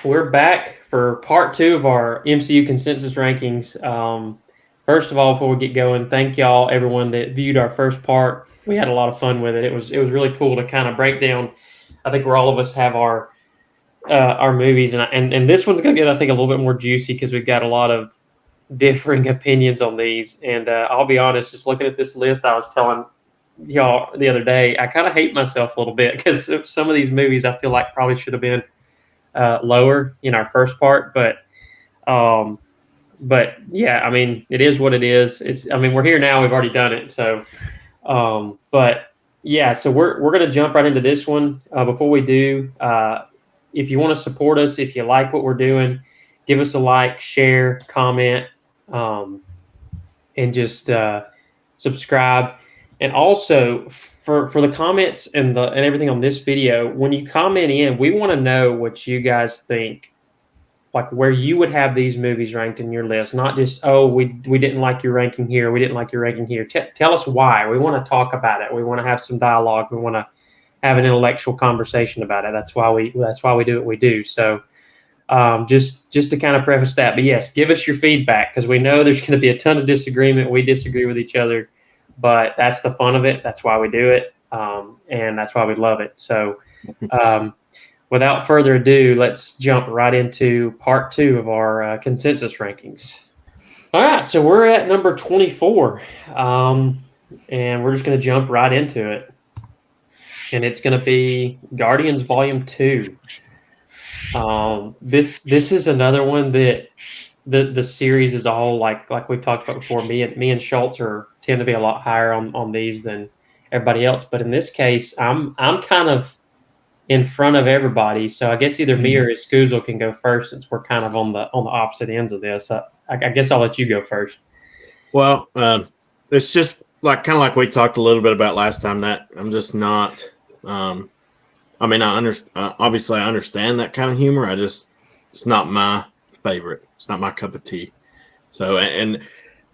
we're back for part two of our MCU consensus rankings. First of all, before we get going, thank y'all, everyone that viewed our first part. We had a lot of fun with it. It was really cool to kind of break down. I think where all of us have our movies, and this one's going to get, I think, a little bit more juicy because we've got a lot of differing opinions on these. And I'll be honest, just looking at this list, I was telling y'all the other day, I kind of hate myself a little bit because some of these movies I feel like probably should have been lower in our first part, um, but yeah, I mean, it is what it is. I mean, we're here now. We've already done it. So, but yeah, so we're gonna jump right into this one. Before we do, if you want to support us, if you like what we're doing, give us a like, share, comment, um, and just subscribe. And also for the comments and everything on this video, when you comment in, we want to know what you guys think, like where you would have these movies ranked in your list, not just, oh, we didn't like your ranking here, we didn't like your ranking here. Tell us why. We want to talk about it. We want to have some dialogue. We want to have an intellectual conversation about it. That's why we do what we do. So just to kind of preface that, but yes, give us your feedback because we know there's going to be a ton of disagreement. We disagree with each other, but that's the fun of it. That's why we do it, and that's why we love it. So without further ado, let's jump right into part two of our consensus rankings. All right, so we're at number 24, and we're just going to jump right into it. And it's going to be Guardians Volume 2. This is another one that the series as a whole, like we've talked about before, me and Schultz tend to be a lot higher on these than everybody else. But in this case, I'm kind of in front of everybody. So I guess either me or Escuzo can go first since we're kind of on the opposite ends of this. I guess I'll let you go first. Well, it's just kind of like we talked a little bit about last time, that I'm just not. I mean, obviously I understand that kind of humor. It's not my favorite. It's not my cup of tea. So, and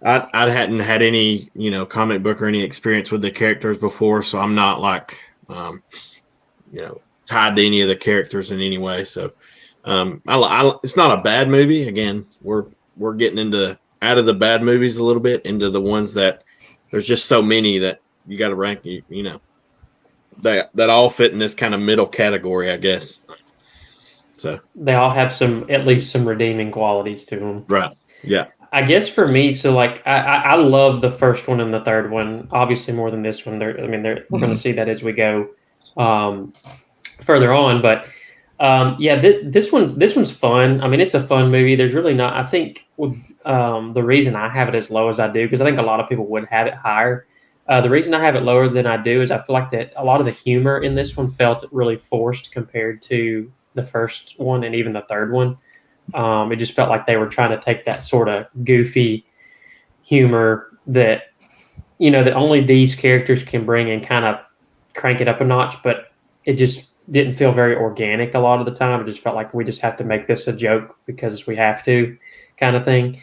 I hadn't had any, comic book or any experience with the characters before. So I'm not tied to any of the characters in any way. So, it's not a bad movie. Again, we're getting out of the bad movies a little bit into the ones that there's just so many that you got to rank, that all fit in this kind of middle category, I guess. So they all have at least some redeeming qualities to them. Right. Yeah. I guess for me, so I love the first one and the third one, obviously more than this one. We're going to see that as we go further on, but this one's fun. I mean, it's a fun movie. There's really not. I think the reason I have it as low as I do, because I think a lot of people would have it higher. The reason I have it lower than I do is I feel like that a lot of the humor in this one felt really forced compared to the first one and even the third one. It just felt like they were trying to take that sort of goofy humor that that only these characters can bring and kind of crank it up a notch, but it just didn't feel very organic a lot of the time. It just felt like we just have to make this a joke because we have to, kind of thing.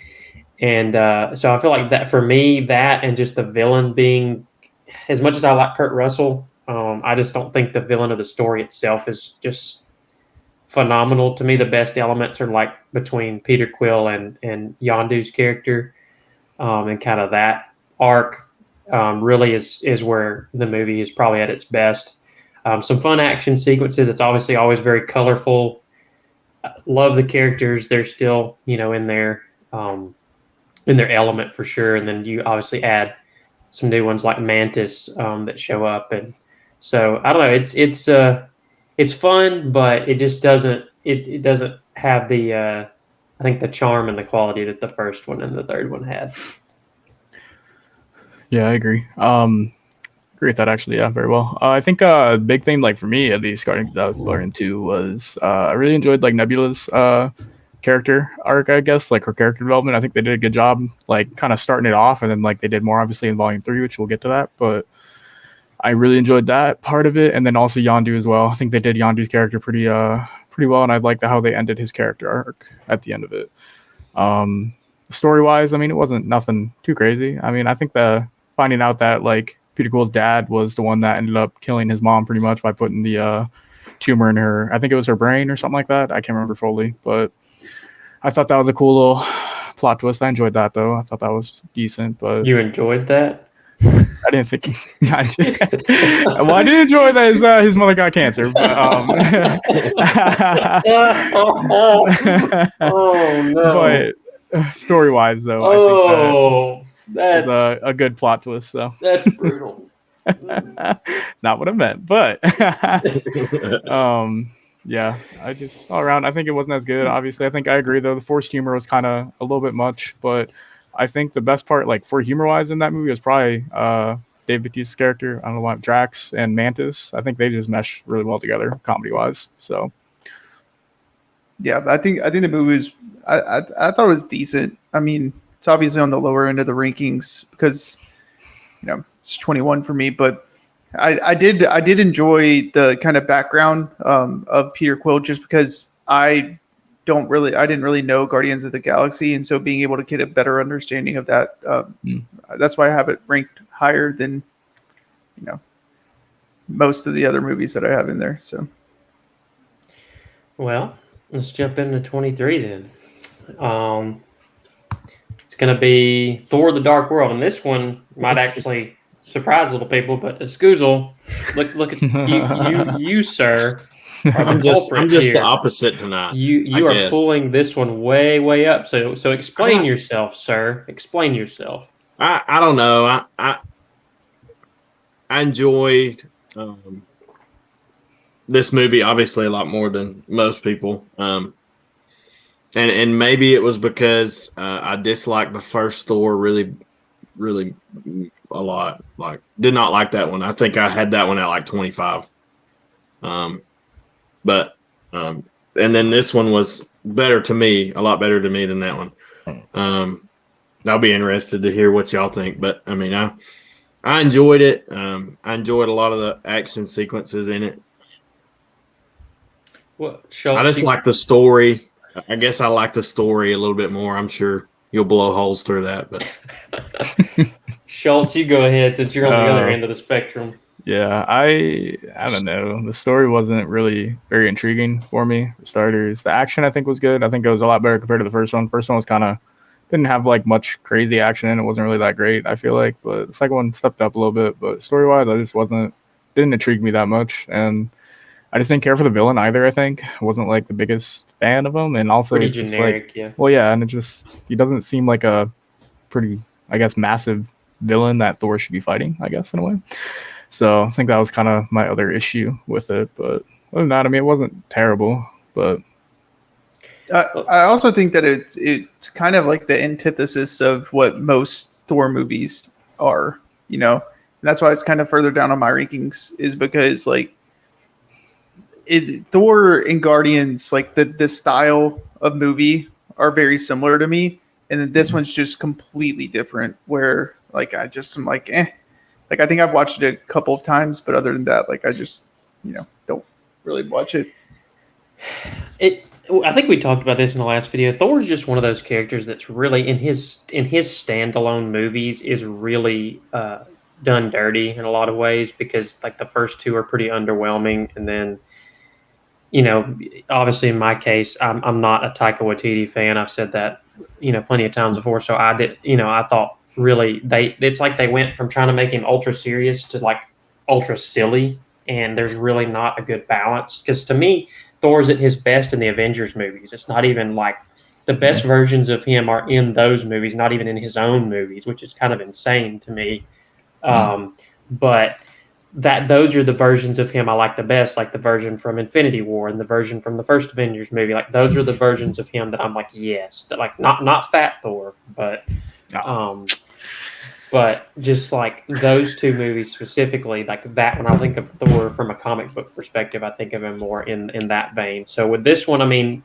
And so I feel like that for me, that and just the villain being, as much as I like Kurt Russell, I just don't think the villain of the story itself is just phenomenal. To me, the best elements are like between Peter Quill and Yondu's character, and kind of that arc really is where the movie is probably at its best. Some fun action sequences. It's obviously always very colorful. Love the characters. They're still in their element for sure. And then you obviously add some new ones like Mantis that show up, and so I don't know. It's fun, but it just doesn't have the I think the charm and the quality that the first one and the third one had. Yeah, I agree. Agree with that actually. Yeah, very well. I think a big thing, like for me at least, Guardian 2 was I really enjoyed like Nebula's character arc, I guess, like her character development. I think they did a good job, like kind of starting it off, and then like they did more obviously in Volume 3, which we'll get to that. But I really enjoyed that part of it, and then also Yondu as well. I think they did Yondu's character pretty well, and I liked how they ended his character arc at the end of it. Story wise, I mean, it wasn't nothing too crazy. I mean, I think the finding out that like Peter Quill's dad was the one that ended up killing his mom pretty much by putting the tumor in her. I think it was her brain or something like that. I can't remember fully, but I thought that was a cool little plot twist. I enjoyed that though. I thought that was decent, but You enjoyed that? I didn't think. Well, I did enjoy that his mother got cancer, but Oh no! but story wise though, I think that was a good plot twist. So that's brutal. not what I meant, but yeah, I just all around I think it wasn't as good. Obviously, I think I agree though. The forced humor was kind of a little bit much, but I think the best part, like for humor wise in that movie, was probably Dave Bautista's character. I don't know why, Drax and Mantis. I think they just mesh really well together, comedy wise. So yeah, I think the movie was I thought it was decent. I mean, it's obviously on the lower end of the rankings because it's 21 for me, but I did enjoy the kind of background of Peter Quill just because I didn't really know Guardians of the Galaxy, and so being able to get a better understanding of that, that's why I have it ranked higher than most of the other movies that I have in there. So, well, let's jump into 23 then. It's going to be Thor: The Dark World, and this one might actually surprise little people. But Escuzel, look at you, sir. I'm just the opposite tonight. You are pulling this one way up. So explain yourself, sir. Explain yourself. I don't know. I enjoyed this movie obviously a lot more than most people. And maybe it was because I disliked the first Thor really a lot. Like, did not like that one. I think I had that one at like 25. But and then this one was better to me, a lot better to me than that one. I'll be interested to hear what y'all think. But I mean, I enjoyed it. I enjoyed a lot of the action sequences in it. Well, I just like the story. I guess I like the story a little bit more. I'm sure you'll blow holes through that, but Schultz, you go ahead since you're on the other end of the spectrum. Yeah, I don't know. The story wasn't really very intriguing for me. For starters, the action I think was good. I think it was a lot better compared to the first one. First one was kind of didn't have like much crazy action in it. It wasn't really that great, I feel like. But the second one stepped up a little bit. But story wise, I just didn't intrigue me that much. And I just didn't care for the villain either, I think. I wasn't like the biggest fan of him. And also pretty just generic, like, yeah. Well, yeah, and he doesn't seem like a pretty, I guess, massive villain that Thor should be fighting, I guess, in a way. So I think that was kind of my other issue with it. But other than that, I mean, it wasn't terrible, but I also think that it's kind of like the antithesis of what most Thor movies are, and that's why it's kind of further down on my rankings is because like Thor and Guardians, like the style of movie are very similar to me. And then this one's just completely different where like, I just am like, like, I think I've watched it a couple of times, but other than that, like, I just, don't really watch it. I think we talked about this in the last video. Thor's just one of those characters that's really in his standalone movies is really done dirty in a lot of ways because like the first two are pretty underwhelming, and then obviously in my case, I'm not a Taika Waititi fan. I've said that plenty of times before. So I did I thought really it's like they went from trying to make him ultra serious to like ultra silly, and there's really not a good balance because to me Thor's at his best in the Avengers movies. It's not even like the best versions of him are in those movies, not even in his own movies, which is kind of insane to me. But those are the versions of him I like the best, like the version from Infinity War and the version from the first Avengers movie. Like those are the versions of him that I'm like, yes, that like not fat Thor, but just like those two movies specifically, like that, when I think of Thor from a comic book perspective, I think of him more in that vein. So with this one, I mean,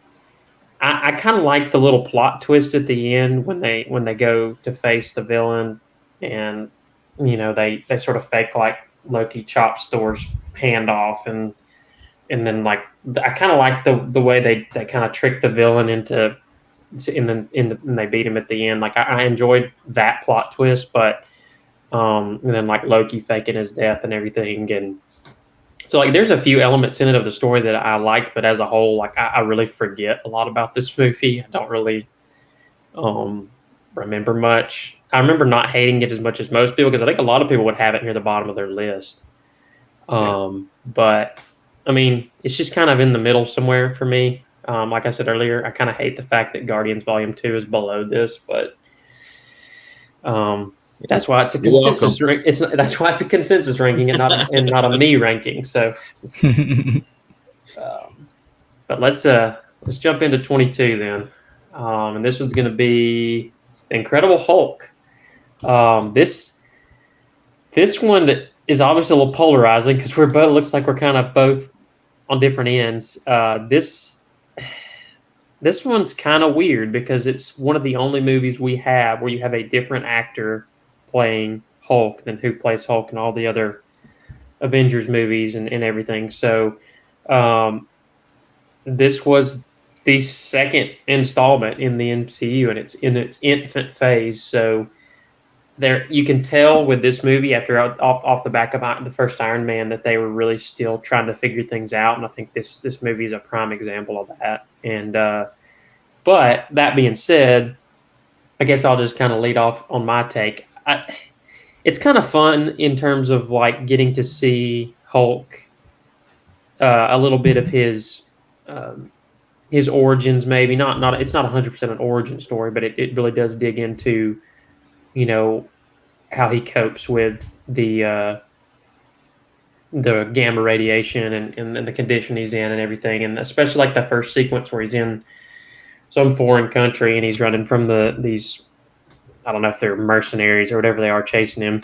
I kind of like the little plot twist at the end when they go to face the villain, and they sort of fake like Loki chops Thor's hand off, and then like I kind of like the way they kind of trick the villain into. And they beat him at the end. Like I enjoyed that plot twist, but and then like Loki faking his death and everything, and So like, there's a few elements in it of the story that I liked, but as a whole, like I really forget a lot about this movie. I don't really remember much. I remember not hating it as much as most people because I think a lot of people would have it near the bottom of their list. But I mean, it's just kind of in the middle somewhere for me. Like I said earlier, I kind of hate the fact that Guardians Volume 2 is below this, but that's why it's a consensus. That's why it's a consensus ranking and not a me ranking. So, but let's jump into 22 then, and this one's going to be the Incredible Hulk. This one that is obviously a little polarizing because looks like we're kind of both on different ends. This one's kind of weird because it's one of the only movies we have where you have a different actor playing Hulk than who plays Hulk in all the other Avengers movies and everything. So this was the second installment in the MCU, and it's in its infant phase. So there, you can tell with this movie after off the back of the first Iron Man that they were really still trying to figure things out, and I think this movie is a prime example of that. And but that being said, I guess I'll just kind of lead off on my take. It's kind of fun in terms of like getting to see Hulk, a little bit of his origins. Maybe not. It's not 100% an origin story, but it really does dig into, how he copes with the gamma radiation and the condition he's in and everything, and especially like the first sequence where he's in some foreign country and he's running from these, I don't know if they're mercenaries or whatever they are, chasing him.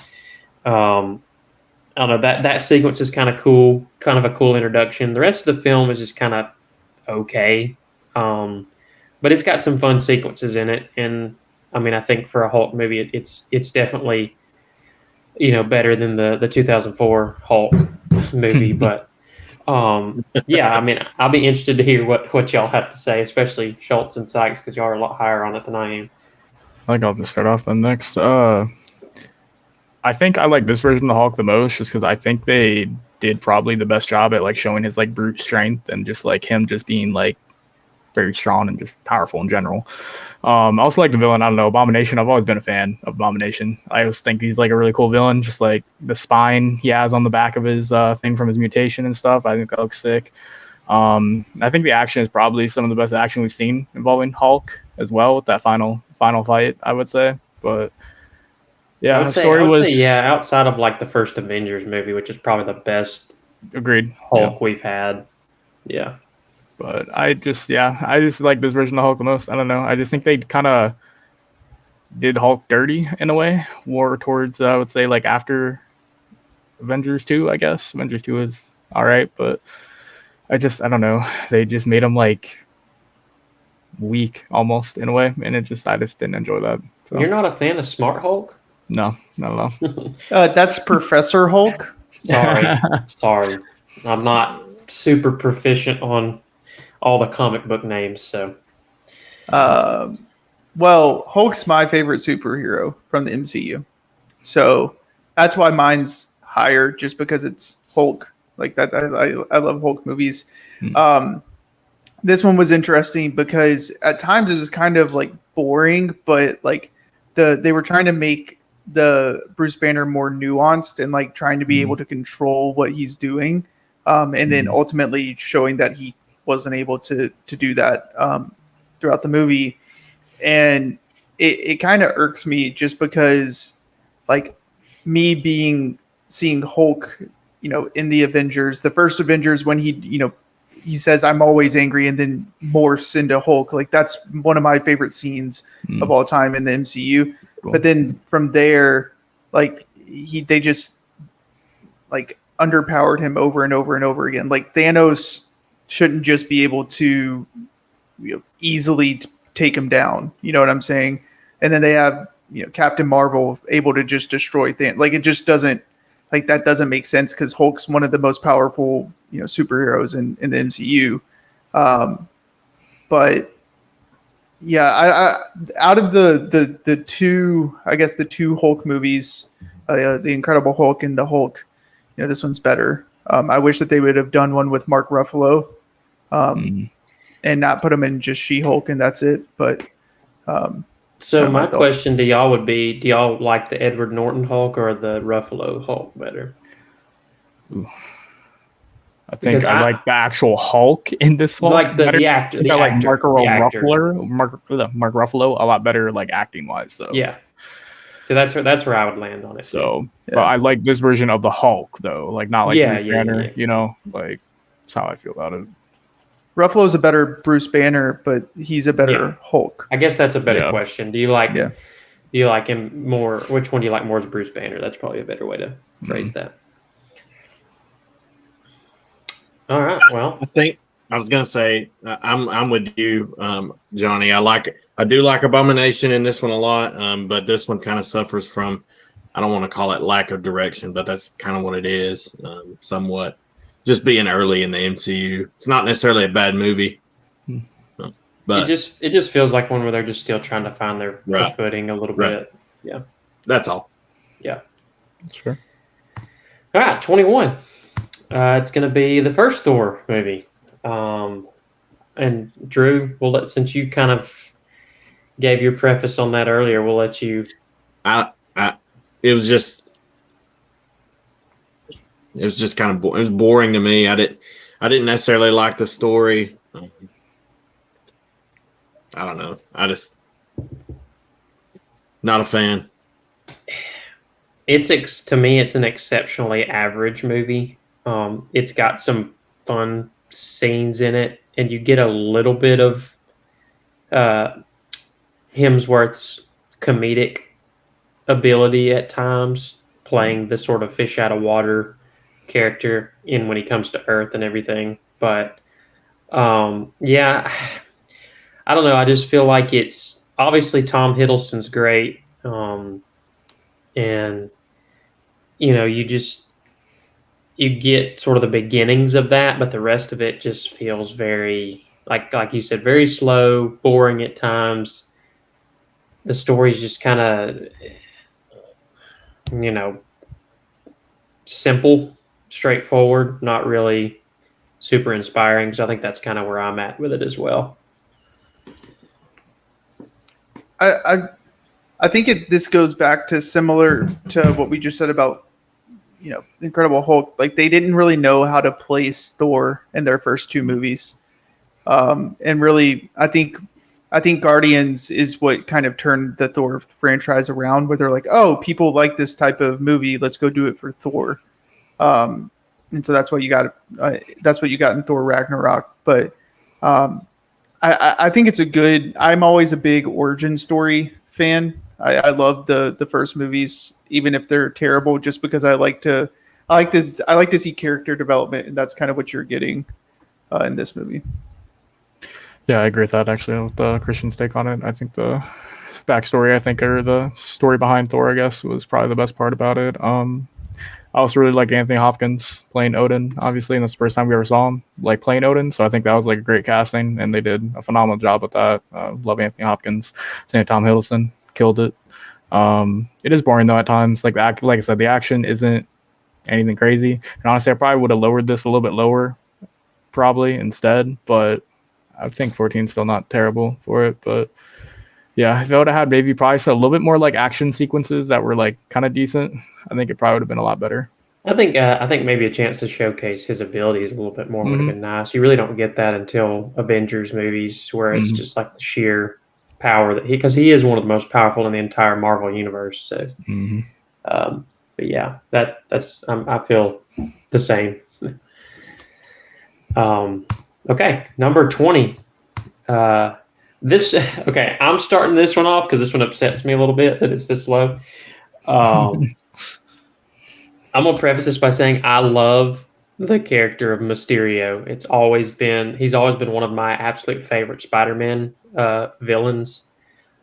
I don't know, that sequence is kind of cool, kind of a cool introduction. The rest of the film is just kind of okay, but it's got some fun sequences in it, and I mean, I think for a Hulk movie, it's definitely better than the 2004 Hulk movie. But yeah, I mean, I'll be interested to hear what y'all have to say, especially Schultz and Sykes, because y'all are a lot higher on it than I am. I think I'll just start off then next. I think I like this version of Hulk the most, just because I think they did probably the best job at like showing his like brute strength and just like him just being like very strong and just powerful in general. I also like the villain. I don't know, Abomination. I've always been a fan of Abomination. I always think he's like a really cool villain. Just like the spine he has on the back of his thing from his mutation and stuff. I think that looks sick. I think the action is probably some of the best action we've seen involving Hulk as well with that final fight, I would say. But yeah, the story was outside of like the first Avengers movie, which is probably the best agreed Hulk we've had. Yeah. But I just like this version of Hulk the most. I don't know. I just think they kind of did Hulk dirty in a way, more towards, I would say, like after Avengers 2, I guess. Avengers 2 is all right, but I don't know. They just made him like weak almost in a way, and I just didn't enjoy that. So. You're not a fan of Smart Hulk? No, not at all. That's Professor Hulk. Sorry. I'm not super proficient on all the comic book names, so. Well, Hulk's my favorite superhero from the MCU, so that's why mine's higher, just because it's Hulk. Like that, I love Hulk movies. This one was interesting because at times it was kind of like boring, but like they were trying to make the Bruce Banner more nuanced and like trying to be able to control what he's doing, and then ultimately showing that he wasn't able to do that throughout the movie. And it kind of irks me just because like me seeing Hulk, in the Avengers, the first Avengers, when he says, "I'm always angry," and then morphs into Hulk. Like that's one of my favorite scenes of all time in the MCU. Cool. But then from there, like they just like underpowered him over and over and over again. Like Thanos shouldn't just be able to easily take him down. You know what I'm saying? And then they have Captain Marvel able to just destroy Thanos. Like it just doesn't, like that doesn't make sense because Hulk's one of the most powerful superheroes in the MCU. But yeah, I out of the two, I guess the two Hulk movies, the Incredible Hulk and the Hulk, this one's better. I wish that they would have done one with Mark Ruffalo, Mm. and not put him in just She-Hulk and that's it. But So kinda my my thought. question to y'all would be: do y'all like the Edward Norton Hulk or the Ruffalo Hulk better? I Because think I like the actual Hulk in this Hulk like better. the actor, I think I like Mark the actor. Mark Ruffalo a lot better, like acting wise. So Yeah. So that's where I would land on it too. so, Yeah. but I like this version of the Hulk though, like not like Yeah, Bruce yeah, Banner. yeah. You know, like that's how I feel about it. Ruffalo's a better Bruce Banner, but he's a better Yeah. Hulk. I guess that's a better Yeah. question. Do you like Yeah. him more? Which one do you like more as Bruce Banner? That's probably a better way to phrase that. All right. Well, I think I was gonna say I'm with you, Johnny. I do like Abomination in this one a lot, but this one kind of suffers from, I don't want to call it lack of direction, but that's kind of what it is, somewhat. Just being early in the MCU, it's not necessarily a bad movie, but it just feels like one where they're just still trying to find their Right. footing a little Right. bit. Yeah. that's all. Yeah. Sure. All right. 21. It's going to be the first Thor movie. And Drew, since you kind of gave your preface on that earlier, we'll let you. It was just kind of it was boring to me. I didn't necessarily like the story. I don't know. I just not a fan. To me, it's an exceptionally average movie. It's got some fun scenes in it, and you get a little bit of Hemsworth's comedic ability at times, playing the sort of fish out of water character in when he comes to Earth and everything. But yeah, I don't know. I just feel like it's obviously Tom Hiddleston's great, and you get sort of the beginnings of that, but the rest of it just feels very like you said, very slow, boring at times. The story's just kind of simple, straightforward, not really super inspiring. So I think that's kind of where I'm at with it as well. I think this goes back to similar to what we just said about Incredible Hulk. Like they didn't really know how to place Thor in their first two movies, and really I think Guardians is what kind of turned the Thor franchise around, where they're like, oh, people like this type of movie, let's go do it for Thor. And so that's what you got in Thor Ragnarok. But I think it's a good. I'm always a big origin story fan. I love the first movies, even if they're terrible, just because I like to see character development, and that's kind of what you're getting in this movie. Yeah, I agree with that actually with Christian's take on it. I think the backstory, or the story behind Thor, I guess, was probably the best part about it. I also really like Anthony Hopkins playing Odin, obviously, and that's the first time we ever saw him like playing Odin. So I think that was like a great casting, and they did a phenomenal job with that. Love Anthony Hopkins. Same Tom Hiddleston killed it. It is boring though at times. Like I said, the action isn't anything crazy. And honestly, I probably would have lowered this a little bit lower, probably instead. But I think 14 is still not terrible for it. But yeah, if I would have had maybe probably a little bit more like action sequences that were like kind of decent, I think it probably would have been a lot better. I think maybe a chance to showcase his abilities a little bit more would have been nice. You really don't get that until Avengers movies, where it's just like the sheer power that because he is one of the most powerful in the entire Marvel universe. So, but yeah, that's I feel the same. Okay, number 20. I'm starting this one off because this one upsets me a little bit that it's this low. I'm gonna preface this by saying I love the character of Mysterio. He's always been one of my absolute favorite Spider-Man villains.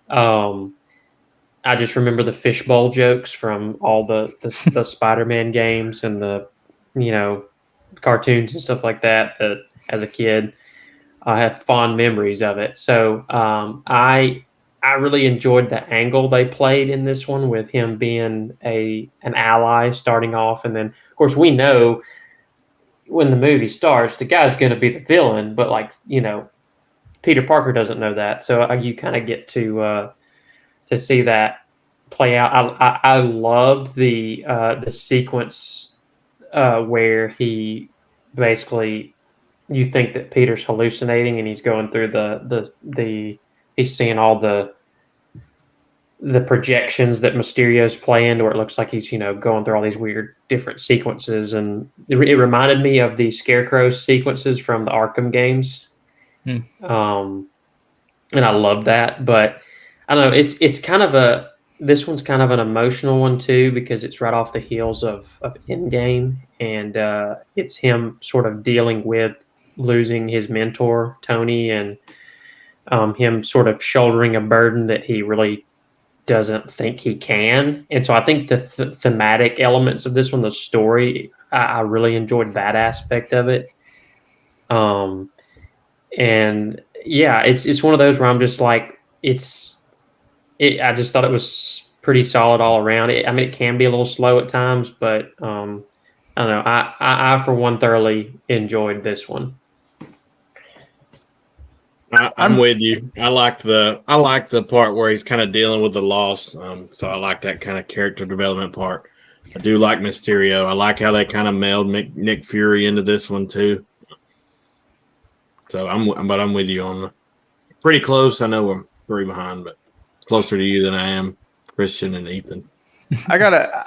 I just remember the fishbowl jokes from all the Spider-Man games and the cartoons and stuff like that. That as a kid, I have fond memories of it. So I really enjoyed the angle they played in this one with him being an ally starting off, and then of course we know when the movie starts, the guy's going to be the villain, but like Peter Parker doesn't know that, so you kind of get to see that play out. I loved the sequence where he basically you think that Peter's hallucinating and he's going through the he's seeing all the projections that Mysterio's playing, where it looks like he's going through all these weird different sequences, and it reminded me of the Scarecrow sequences from the Arkham games. And I love that, but I don't know. It's kind of this one's kind of an emotional one too, because it's right off the heels of Endgame, and it's him sort of dealing with losing his mentor Tony, and him sort of shouldering a burden that he really doesn't think he can. And so I think the thematic elements of this one, the story, I really enjoyed that aspect of it. And yeah, it's one of those where I'm just like, I just thought it was pretty solid all around. I mean, it can be a little slow at times, but I don't know. I for one thoroughly enjoyed this one. I'm with you. I like the part where he's kind of dealing with the loss. So I like that kind of character development part. I do like Mysterio. I like how they kind of meld Nick Fury into this one too. So I'm with you on pretty close. I know we're 3 behind, but closer to you than I am, Christian and Ethan. I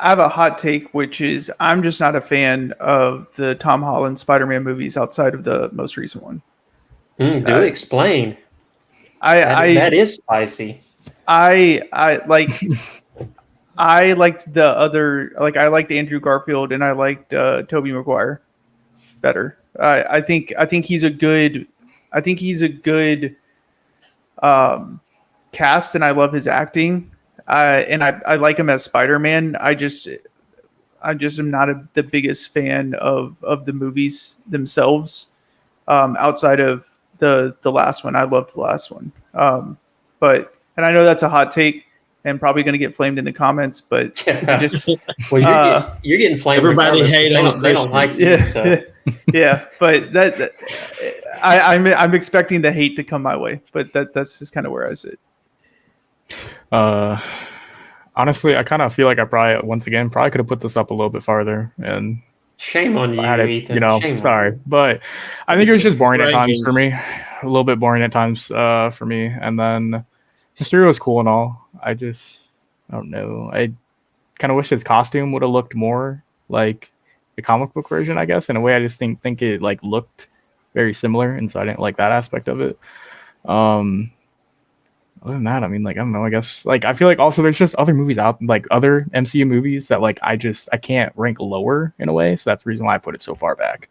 have a hot take, which is I'm just not a fan of the Tom Holland Spider-Man movies outside of the most recent one. Do explain. That is spicy. I liked the other, like I liked Andrew Garfield and I liked Tobey Maguire better. I think he's a good cast, and I love his acting. And I like him as Spider-Man. I just am not the biggest fan of the movies themselves. Outside of the last one, I loved the last one. But I know that's a hot take and probably going to get flamed in the comments. But just you're getting flamed. Everybody hate on they don't like you. Yeah, so. yeah. But I'm expecting the hate to come my way. But that's just kind of where I sit. Honestly, I kind of feel like I probably could have put this up a little bit farther, and shame on you, Ethan. Shame sorry, but I think it was just boring at times for me. A little bit boring at times for me. And then Mysterio was cool and all. I don't know. I kind of wish his costume would have looked more like the comic book version, I guess. In a way, I just think it like looked very similar, and so I didn't like that aspect of it. Other than that, I mean, like, I don't know, I guess, like, I feel like also there's just other movies out, like other MCU movies that like I can't rank lower in a way, so that's the reason why I put it so far back.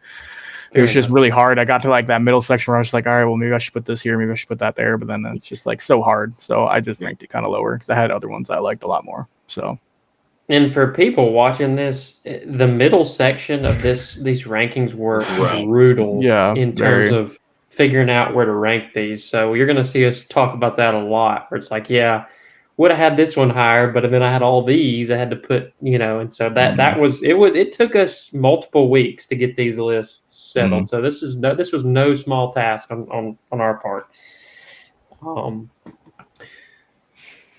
It was just really hard. I got to like that middle section where I was like, all right, well, maybe I should put this here, maybe I should put that there, but then it's just like so hard, so I just ranked it kind of lower because I had other ones I liked a lot more. So, and for people watching this, the middle section of these rankings were brutal, in terms of figuring out where to rank these. So you're going to see us talk about that a lot, where it's like, yeah, would have had this one higher, but then I had all these I had to put, and so it took us multiple weeks to get these lists settled. So this was no small task on our part.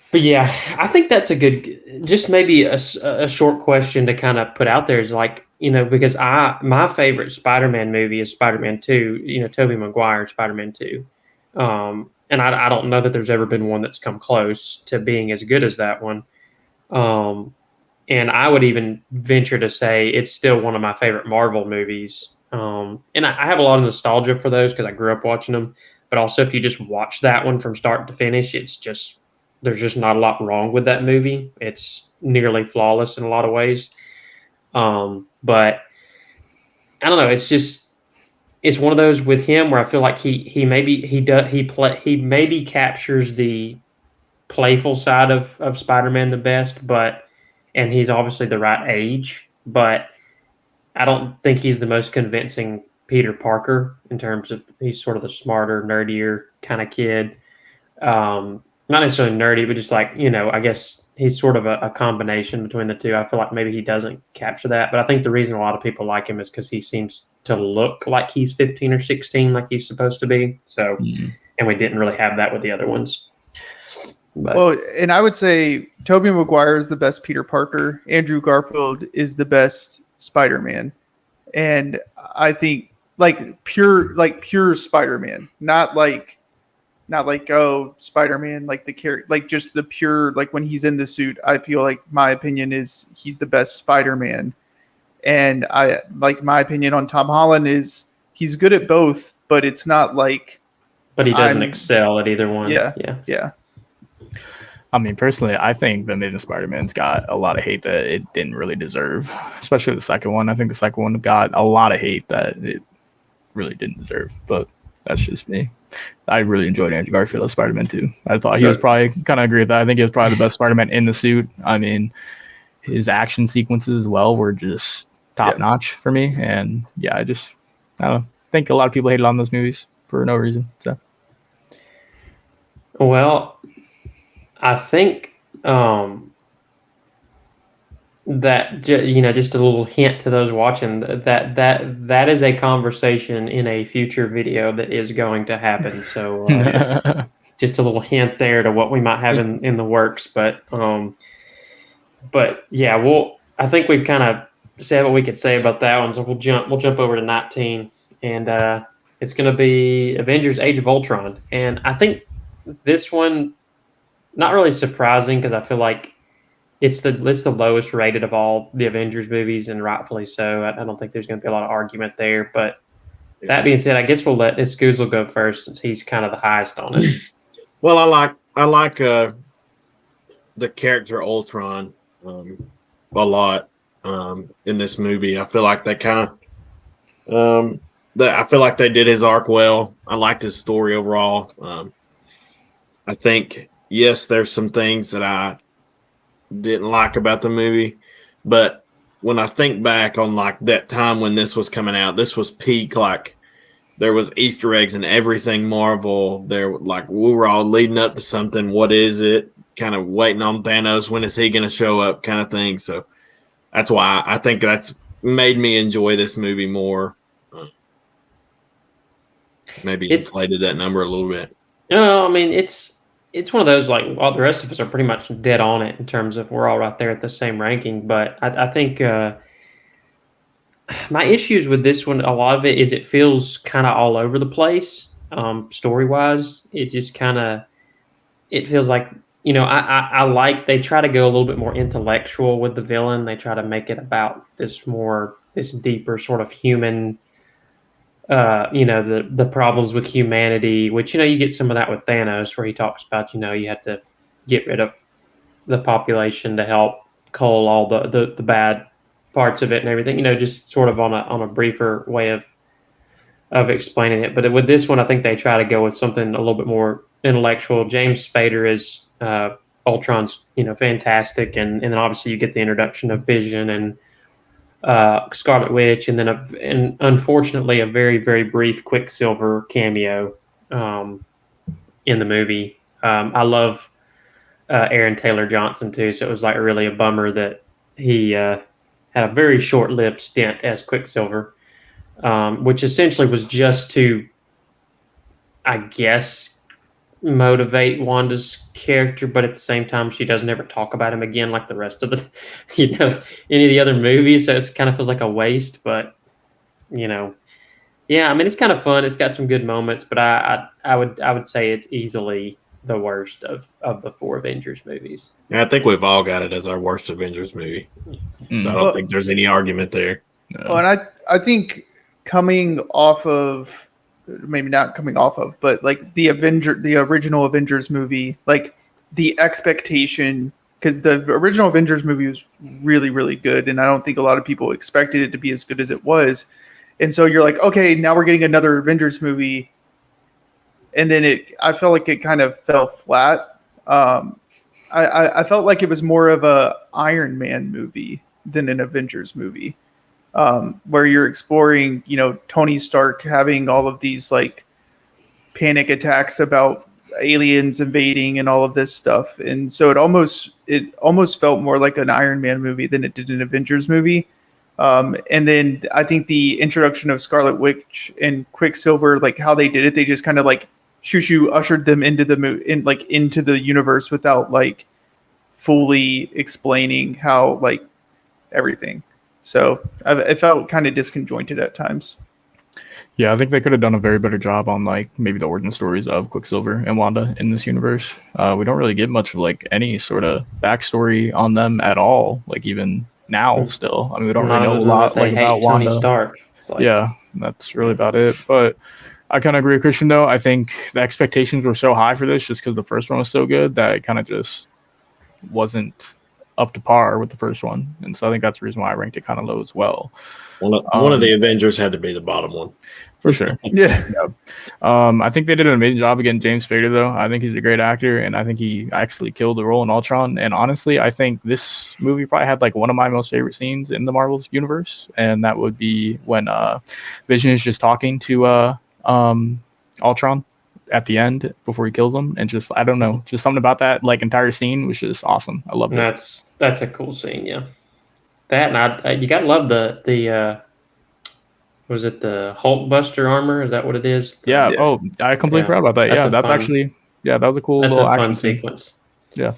But yeah, I think that's a good, just maybe a short question to kind of put out there is like, because my favorite Spider-Man movie is Spider-Man 2, Tobey Maguire, Spider-Man 2. And I don't know that there's ever been one that's come close to being as good as that one. And I would even venture to say it's still one of my favorite Marvel movies. And I have a lot of nostalgia for those because I grew up watching them. But also, if you just watch that one from start to finish, there's just not a lot wrong with that movie. It's nearly flawless in a lot of ways. But I don't know. It's one of those with him where I feel like he maybe captures the playful side of Spider-Man the best, and he's obviously the right age, but I don't think he's the most convincing Peter Parker in terms of he's sort of the smarter, nerdier kind of kid. Not necessarily nerdy, but just like, I guess he's sort of a combination between the two. I feel like maybe he doesn't capture that, but I think the reason a lot of people like him is because he seems to look like he's 15 or 16, like he's supposed to be. So, and we didn't really have that with the other ones. But. Well, and I would say Tobey Maguire is the best Peter Parker. Andrew Garfield is the best Spider-Man, and I think pure Spider-Man, not like Spider-Man like the character, like just the pure, like when he's in the suit. I feel like my opinion is he's the best Spider-Man, and I like my opinion on Tom Holland is he's good at both, but it's not like. But he doesn't excel at either one. Yeah. I mean, personally, I think the Amazing Spider-Man's got a lot of hate that it didn't really deserve, especially the second one. I think the second one got a lot of hate that it really didn't deserve, but that's just me. I really enjoyed Andrew Garfield as Spider-Man too. I thought he was probably kind of agree with that. I think he was probably the best Spider-Man in the suit. I mean, his action sequences as well were just top notch for me. And yeah, I don't know, think a lot of people hated on those movies for no reason. So, well, I think that just a little hint to those watching that is a conversation in a future video that is going to happen. So just a little hint there to what we might have in the works. But yeah, I think we've kind of said what we could say about that one. So we'll jump over to 19, and it's going to be Avengers: Age of Ultron, and I think this one. Not really surprising because I feel like it's the lowest rated of all the Avengers movies, and rightfully so. I don't think there's going to be a lot of argument there. But that being said, I guess we'll let Scoozle go first since he's kind of the highest on it. Well, I like the character Ultron a lot in this movie. I feel like they kind of I feel like they did his arc well. I liked his story overall. I think. Yes, there's some things that I didn't like about the movie, but when I think back on like that time when this was coming out, this was peak. Like there was Easter eggs and everything Marvel. There, like we were all leading up to something. What is it? Kind of waiting on Thanos. When is he going to show up? Kind of thing. So that's why I think that's made me enjoy this movie more. Maybe inflated that number a little bit. No, I mean it's one of those, like all the rest of us are pretty much dead on it in terms of we're all right there at the same ranking. But I think my issues with this one, a lot of it is it feels kind of all over the place story wise. It just it feels like, I like they try to go a little bit more intellectual with the villain. They try to make it about this deeper sort of human. The problems with humanity, which, you get some of that with Thanos, where he talks about, you have to get rid of the population to help cull all the bad parts of it and everything, just sort of on a briefer way of explaining it. But with this one, I think they try to go with something a little bit more intellectual. James Spader is Ultron's, fantastic. And then obviously you get the introduction of Vision and Scarlet Witch, and then and unfortunately a very, very brief Quicksilver cameo in the movie. I love Aaron Taylor Johnson too, so it was like really a bummer that he had a very short-lived stint as Quicksilver, which essentially was just to, I guess, motivate Wanda's character, but at the same time she doesn't ever talk about him again like the rest of the any of the other movies, so it kind of feels like a waste. But yeah, I mean, it's kind of fun. It's got some good moments, but I would say it's easily the worst of the four Avengers movies. Yeah, I think we've all got it as our worst Avengers movie. I don't think there's any argument there. No. Well, and I think coming off of, maybe not coming off of, but like the original Avengers movie, like the expectation, because the original Avengers movie was really, really good, and I don't think a lot of people expected it to be as good as it was. And so you're like, okay, now we're getting another Avengers movie, and then I felt like it kind of fell flat. I felt like it was more of a Iron Man movie than an Avengers movie. Where you're exploring, Tony Stark having all of these like panic attacks about aliens invading and all of this stuff. And so it almost felt more like an Iron Man movie than it did an Avengers movie. And then I think the introduction of Scarlet Witch and Quicksilver, like how they did it, they just kind of like shoo ushered them into into the universe without like fully explaining how like everything. So I felt kind of disconjointed at times. Yeah, I think they could have done a very better job on like maybe the origin stories of Quicksilver and Wanda in this universe. We don't really get much of like any sort of backstory on them at all. Like even now, still, I mean, we don't really Not know other a than that lot they like about hate Tony Wanda. Stark. It's like, Yeah, that's really about it. But I kind of agree with Christian though. I think the expectations were so high for this just because the first one was so good that it kind of just wasn't up to par with the first one, and so I think that's the reason why I ranked it kind of low as well. One of the Avengers had to be the bottom one. For sure. Yeah. I think they did an amazing job again. James Spader, though, I think he's a great actor, and I think he actually killed the role in Ultron. And honestly, I think this movie probably had like one of my most favorite scenes in the Marvel's universe, and that would be when Vision is just talking to Ultron at the end before he kills him, and just I don't know, just something about that like entire scene was just awesome. I loved it. that's a cool scene, yeah. That and you gotta love the was it the Hulkbuster armor? Is that what it is? Yeah. Yeah. Oh, I completely forgot about that. That's Yeah, a that's fun- actually that was a cool That's little a fun action scene. sequence. Yeah.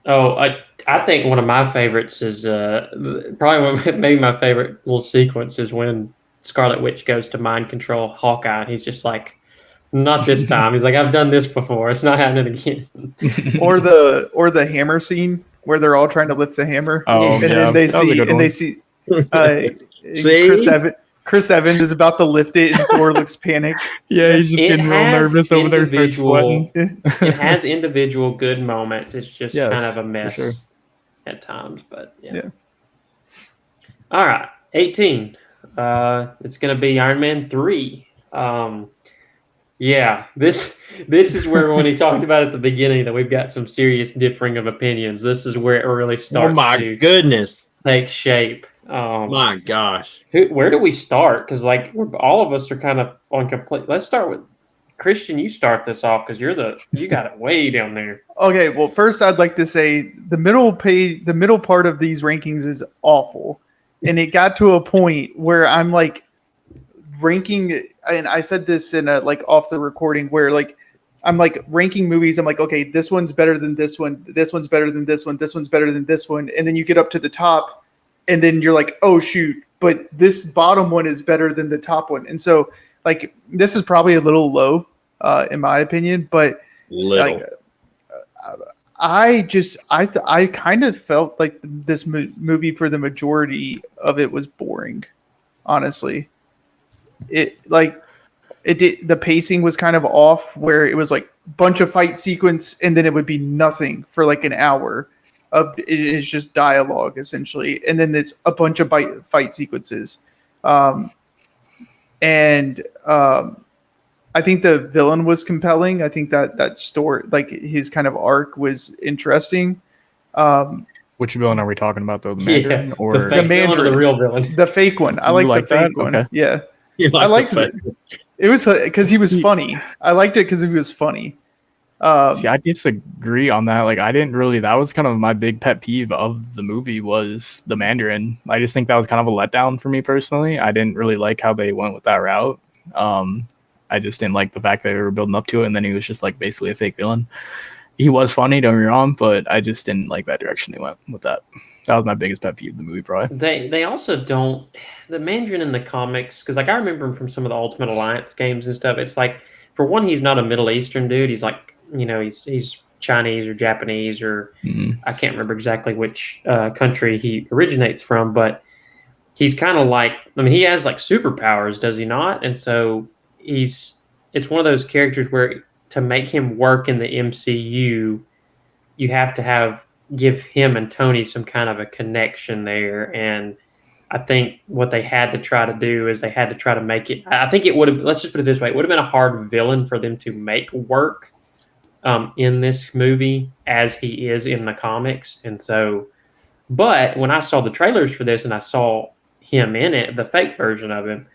Oh, I think one of my favorites is probably maybe my favorite little sequence is when Scarlet Witch goes to mind control Hawkeye, and he's just like, "Not this time." He's like, "I've done this before. It's not happening again." Or the hammer scene where they're all trying to lift the hammer, Oh, and yeah, then they that was a see good and one. they see See? Chris Evans is about to lift it, and Thor looks panicked. Yeah, he's just It getting real has nervous over there, starts individual- sweating. It has individual good moments. It's just Yes, kind of a for mess sure. at times, but yeah. Yeah. All right, 18. It's gonna be Iron Man 3. Yeah, this is where when he talked about at the beginning that we've got some serious differing of opinions. This is where it really starts Oh my to goodness. take shape. My gosh. Where do we start? Because like all of us are kind of on complete. Let's start with Christian. You start this off because you got it way down there. Okay, well, first I'd like to say the middle part of these rankings is awful, and it got to a point where I'm like ranking, and I said this in a like off the recording where like I'm like ranking movies. I'm like, okay, this one's better than this one. This one's better than this one. This one's better than this one. And then you get up to the top, and then you're like, oh shoot, but this bottom one is better than the top one. And so like this is probably a little low, in my opinion, but Little. like I kind of felt like this movie for the majority of it was boring, honestly. The pacing was kind of off where it was like bunch of fight sequence and then it would be nothing for like an hour of it's just dialogue essentially, and then it's a bunch of fight sequences. I think the villain was compelling. I think that story, like his kind of arc, was interesting. Which villain are we talking about though? The Mandarin or the fake villain or the real villain? The fake one. So I you like the like fake that? one. Okay. Yeah, You I liked the it. It was because he was funny. I liked it because he was funny. See, I disagree on that. Like, I didn't really. That was kind of my big pet peeve of the movie was the Mandarin. I just think that was kind of a letdown for me personally. I didn't really like how they went with that route. I just didn't like the fact that they were building up to it, and then he was just like basically a fake villain. He was funny, don't get me wrong, but I just didn't like that direction they went with that. That was my biggest pet peeve of the movie, probably. They also don't the Mandarin in the comics, because like I remember him from some of the Ultimate Alliance games and stuff. It's like, for one, he's not a Middle Eastern dude. He's like, he's Chinese or Japanese or I can't remember exactly which country he originates from, but he's kind of like, I mean, he has like superpowers, does he not? And so it's one of those characters where to make him work in the MCU, you have to give him and Tony some kind of a connection there. And I think what they had to try to do is they had to try to make it, I think it would have, let's just put it this way, it would have been a hard villain for them to make work in this movie as he is in the comics. And so, but when I saw the trailers for this and I saw him in it, the fake version of him,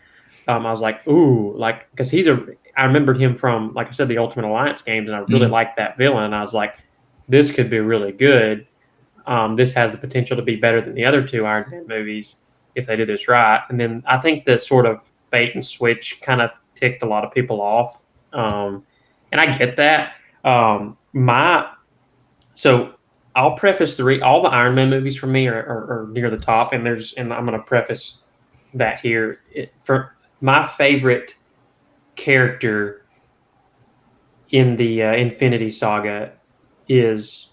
I was like, ooh, like, because I remembered him from, like I said, the Ultimate Alliance games, and I really liked that villain. And I was like, this could be really good. this has the potential to be better than the other two Iron Man movies if they do this right. And then I think the sort of bait and switch kind of ticked a lot of people off, and I get that. So I'll preface all the Iron Man movies for me are near the top, and I'm going to preface that here. For my favorite character in the Infinity Saga is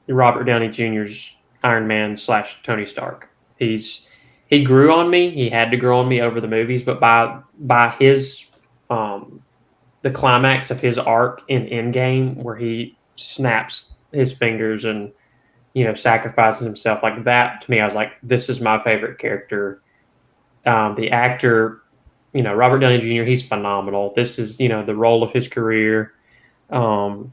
Robert Downey Jr.'s Iron Man / Tony Stark. He grew on me. He had to grow on me over the movies, but by his the climax of his arc in Endgame, where he snaps his fingers and sacrifices himself like that, to me, I was like, this is my favorite character. The actor, Robert Downey Jr., he's phenomenal. This is the role of his career. And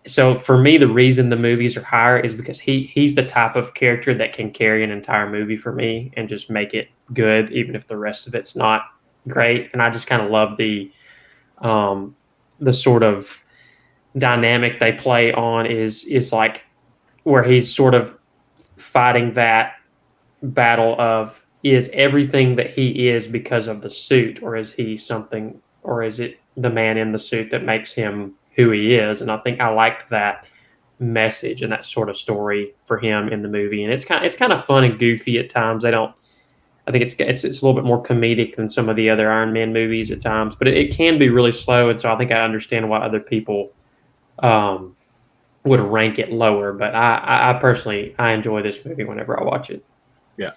so for me, the reason the movies are higher is because he's the type of character that can carry an entire movie for me and just make it good, even if the rest of it's not great. And I just kind of love the sort of dynamic they play on is like where he's sort of fighting that battle of, is everything that he is because of the suit, or is he something, or is it the man in the suit that makes him who he is? And I think I liked that message and that sort of story for him in the movie. And it's kind of fun and goofy at times. I think it's a little bit more comedic than some of the other Iron Man movies at times, but it can be really slow. And so I think I understand why other people would rank it lower. But I personally, I enjoy this movie whenever I watch it. Yeah.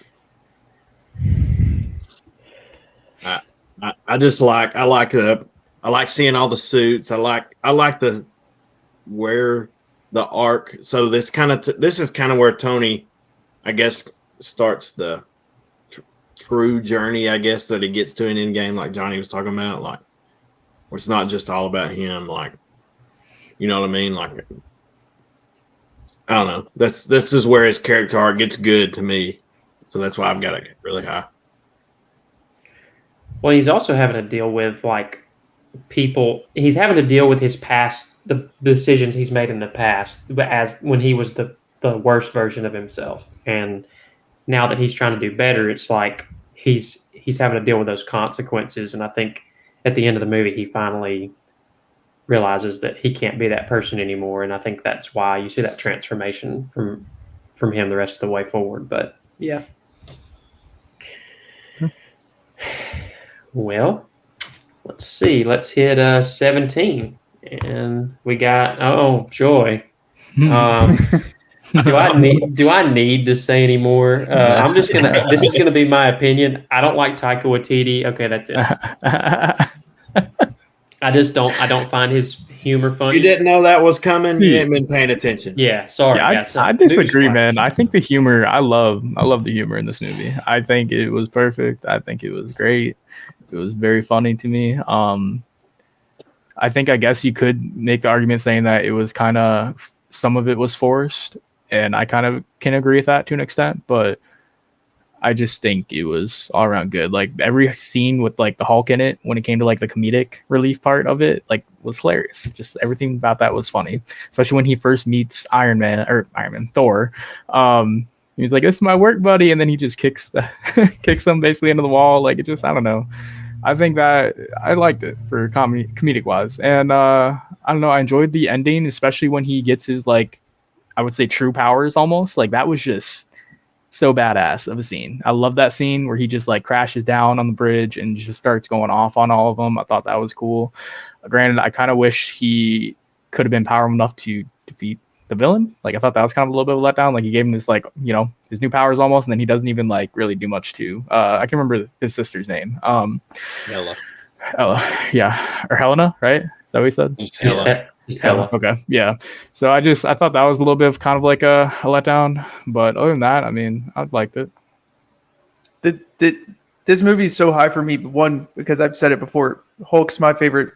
I just like seeing all the suits. I like where the arc. So this is kind of where Tony, I guess, starts the true journey, I guess, that he gets to an end game, like Johnny was talking about, like where it's not just all about him, like, you know what I mean? Like, I don't know. This is where his character arc gets good to me. So that's why I've got it really high. Well, he's also having to deal with people. He's having to deal with his past, the decisions he's made in the past, as when he was the worst version of himself. And now that he's trying to do better, it's like he's having to deal with those consequences. And I think at the end of the movie, he finally realizes that he can't be that person anymore. And I think that's why you see that transformation from him the rest of the way forward. But yeah. Well, let's see. Let's hit 17, and we got joy. Do I need to say any more? I'm just gonna. This is gonna be my opinion. I don't like Taika Waititi. Okay, that's it. I don't find his humor funny. You didn't know that was coming. You hadn't been paying attention. Yeah, sorry. Yeah, I disagree, man. I think the humor. I love the humor in this movie. I think it was perfect. I think it was great. It was very funny to me. I guess you could make the argument saying that it was kind of, some of it was forced, and I kind of can agree with that to an extent, but I just think it was all around good. Like every scene with like the Hulk in it, when it came to like the comedic relief part of it, like was hilarious. Just everything about that was funny, especially when he first meets Thor. He's like, "This is my work buddy," and then he just kicks him basically into the wall. Like it just, I don't know. I think that I liked it for comedic wise, and I don't know. I enjoyed the ending, especially when he gets his, like, I would say, true powers almost. Like that was just so badass of a scene. I love that scene where he just like crashes down on the bridge and just starts going off on all of them. I thought that was cool. Granted, I kind of wish he could have been powerful enough to defeat the villain. Like I thought that was kind of a little bit of a letdown. Like he gave him this, like, his new powers almost, and then he doesn't even like really do much to I can't remember his sister's name. Ella, yeah, or Helena, right? Is that what he said? Just Hella. Okay, yeah. So I thought that was a little bit of kind of like a letdown, but other than that, I mean, I liked it. This movie is so high for me. One, because I've said it before, Hulk's my favorite,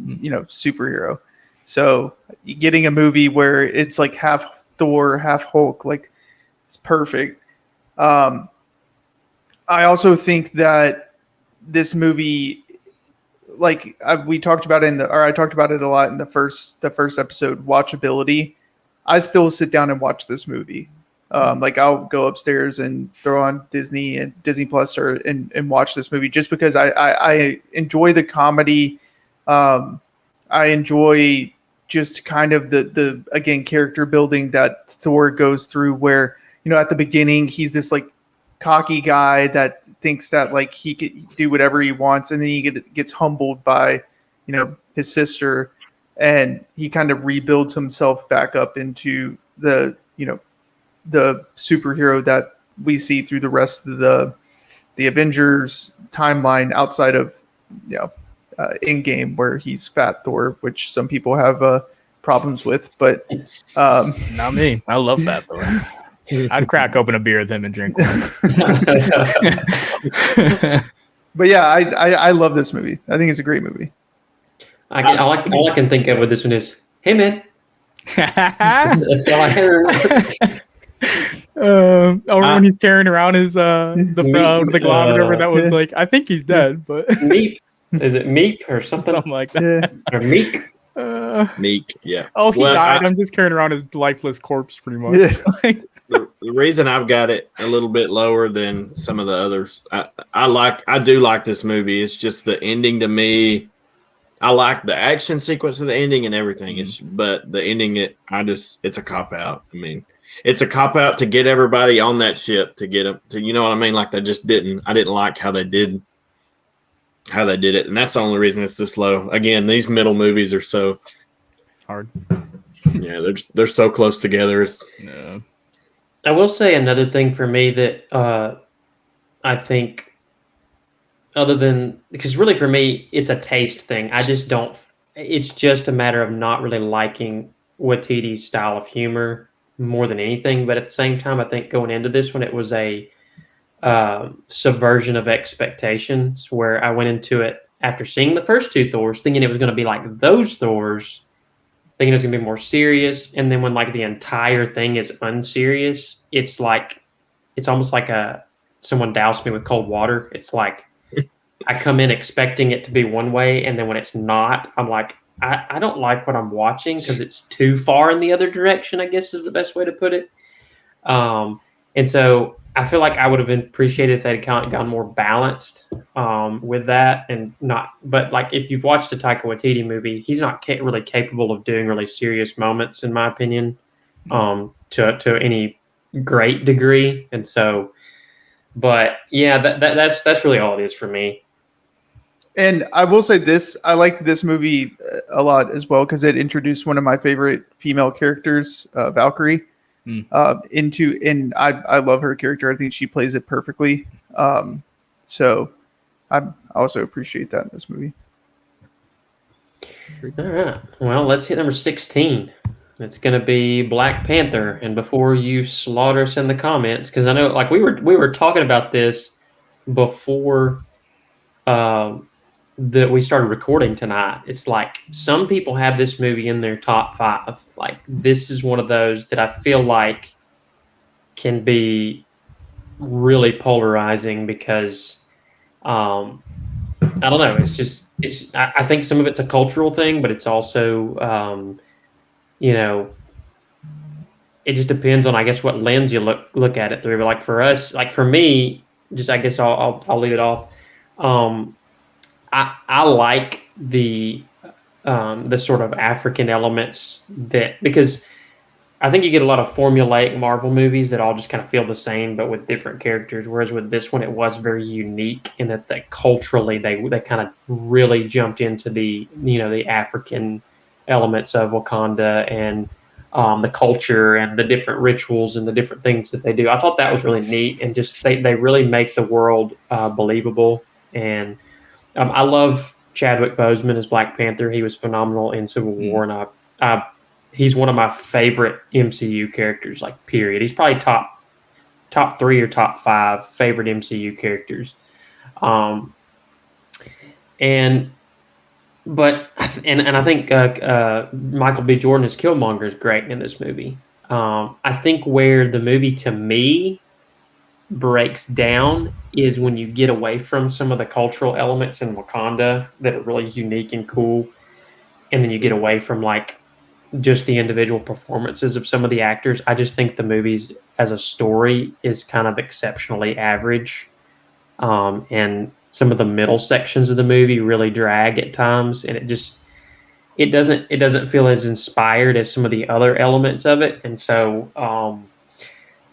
superhero. So getting a movie where it's like half Thor, half Hulk, like it's perfect. I also think that this movie, like I talked about it a lot in the first episode, watchability. I still sit down and watch this movie. Like I'll go upstairs and throw on Disney and Disney Plus and watch this movie just because I enjoy the comedy. I enjoy just kind of the again character building that Thor goes through where, at the beginning he's this like cocky guy that thinks that like he could do whatever he wants, and then he gets humbled by, his sister, and he kind of rebuilds himself back up into the superhero that we see through the rest of the Avengers timeline outside of in-game where he's Fat Thor, which some people have problems with, but Not me. I love Fat Thor. I'd crack open a beer with him and drink one. But yeah, I love this movie. I think it's a great movie. All I can think of with this one is, hey man. That's all I heard. When he's carrying around his the glove or whatever, that was like, I think he's dead, but Meep. Is it Meep or something? something like that. Or Meek? Meek, yeah. Oh, he Well, died. I'm just carrying around his lifeless corpse, pretty much. Yeah. The reason I've got it a little bit lower than some of the others, I do like this movie. It's just the ending to me. I like the action sequence of the ending and everything. But the ending, it's a cop out. I mean, it's a cop out to get everybody on that ship to get them to, you know what I mean? Like I didn't like how they did it, and that's the only reason it's this low. Again, these middle movies are so Hard. Yeah, they're so close together. No. I will say another thing for me that I think, other than, because really for me it's a taste thing. I just don't. It's just a matter of not really liking Waititi's style of humor more than anything. But at the same time, I think going into this one, it was a subversion of expectations, where I went into it after seeing the first two Thors, thinking it was going to be like those Thors, thinking it was going to be more serious, and then when like the entire thing is unserious, it's almost like someone doused me with cold water. It's like I come in expecting it to be one way, and then when it's not, I'm like, I don't like what I'm watching because it's too far in the other direction, I guess is the best way to put it. And so I feel like I would have appreciated if they'd gone more balanced with that, and not. But like if you've watched a Taika Waititi movie, he's not really capable of doing really serious moments, in my opinion, to any great degree. And so, but yeah, that's really all it is for me. And I will say this: I liked this movie a lot as well because it introduced one of my favorite female characters, Valkyrie. And I love her character. I think she plays it perfectly. So I also appreciate that in this movie. All right. Well, let's hit number 16. It's going to be Black Panther. And before you slaughter us in the comments, because I know like we were talking about this before that we started recording tonight. It's like some people have this movie in their top 5. Like this is one of those that I feel like can be really polarizing because I don't know. I think some of it's a cultural thing, but it's also it just depends on, I guess, what lens you look at it through. But like for us, like for me, just I guess I'll leave it off. I like the sort of African elements because I think you get a lot of formulaic Marvel movies that all just kind of feel the same, but with different characters. Whereas with this one, it was very unique in that culturally they kind of really jumped into the African elements of Wakanda and the culture and the different rituals and the different things that they do. I thought that was really neat, and just they really make the world believable. And I love Chadwick Boseman as Black Panther. He was phenomenal in Civil War, and he's one of my favorite MCU characters, like period. He's probably top 3 or top 5 favorite MCU characters. I think Michael B. Jordan as Killmonger is great in this movie. I think where the movie to me breaks down is when you get away from some of the cultural elements in Wakanda that are really unique and cool, and then you get away from like just the individual performances of some of the actors. I just think the movies as a story is kind of exceptionally average. And some of the middle sections of the movie really drag at times, and it doesn't feel as inspired as some of the other elements of it. And so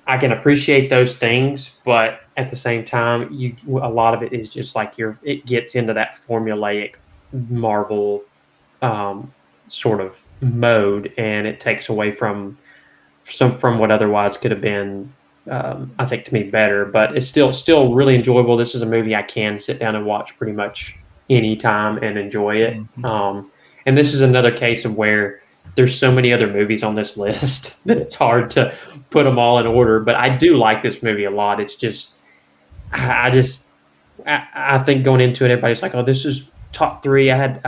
I can appreciate those things, but at the same time, a lot of it is just like it gets into that formulaic Marvel sort of mode, and it takes away from what otherwise could have been, I think, to me, better. But it's still really enjoyable. This is a movie I can sit down and watch pretty much anytime and enjoy it. And this is another case of where there's so many other movies on this list that it's hard to put them all in order. But I do like this movie a lot. It's just I think going into it, everybody's like, "Oh, this is top three." I had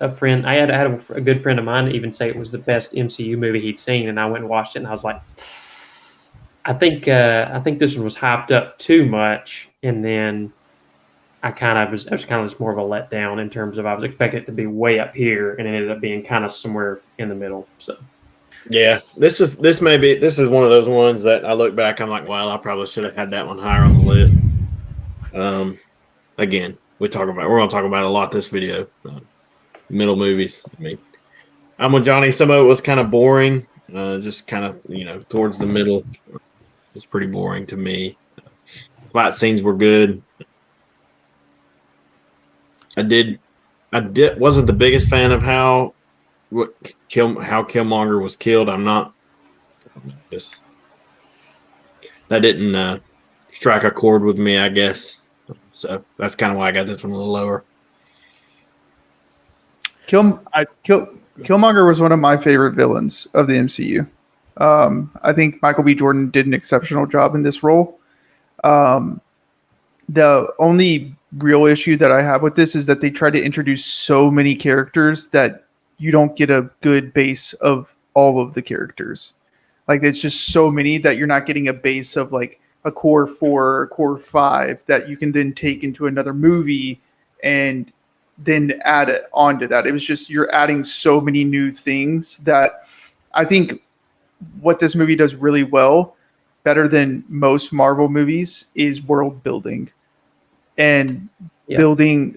a good friend of mine even say it was the best MCU movie he'd seen, and I went and watched it, and I was like, I think this one was hyped up too much, and then it was kind of just more of a letdown in terms of I was expecting it to be way up here, and it ended up being kind of somewhere in the middle. So. Yeah, this is one of those ones that I look back, I'm like, well, I probably should have had that one higher on the list. Again, we're going to talk about a lot this video. Middle movies. I mean, I'm with Johnny. Some of it was kind of boring. Just kind of, towards the middle. It was pretty boring to me. Fight scenes were good. I wasn't the biggest fan of how Killmonger was killed. That didn't strike a chord with me, I guess. So that's kind of why I got this one a little lower. Killmonger was one of my favorite villains of the MCU. I think Michael B. Jordan did an exceptional job in this role. The only real issue that I have with this is that they try to introduce so many characters that you don't get a good base of all of the characters. Like, it's just so many that you're not getting a base of like a core 4 or core 5 that you can then take into another movie and then add it onto that. It was just, you're adding so many new things that I think what this movie does really well, better than most Marvel movies, is world building and building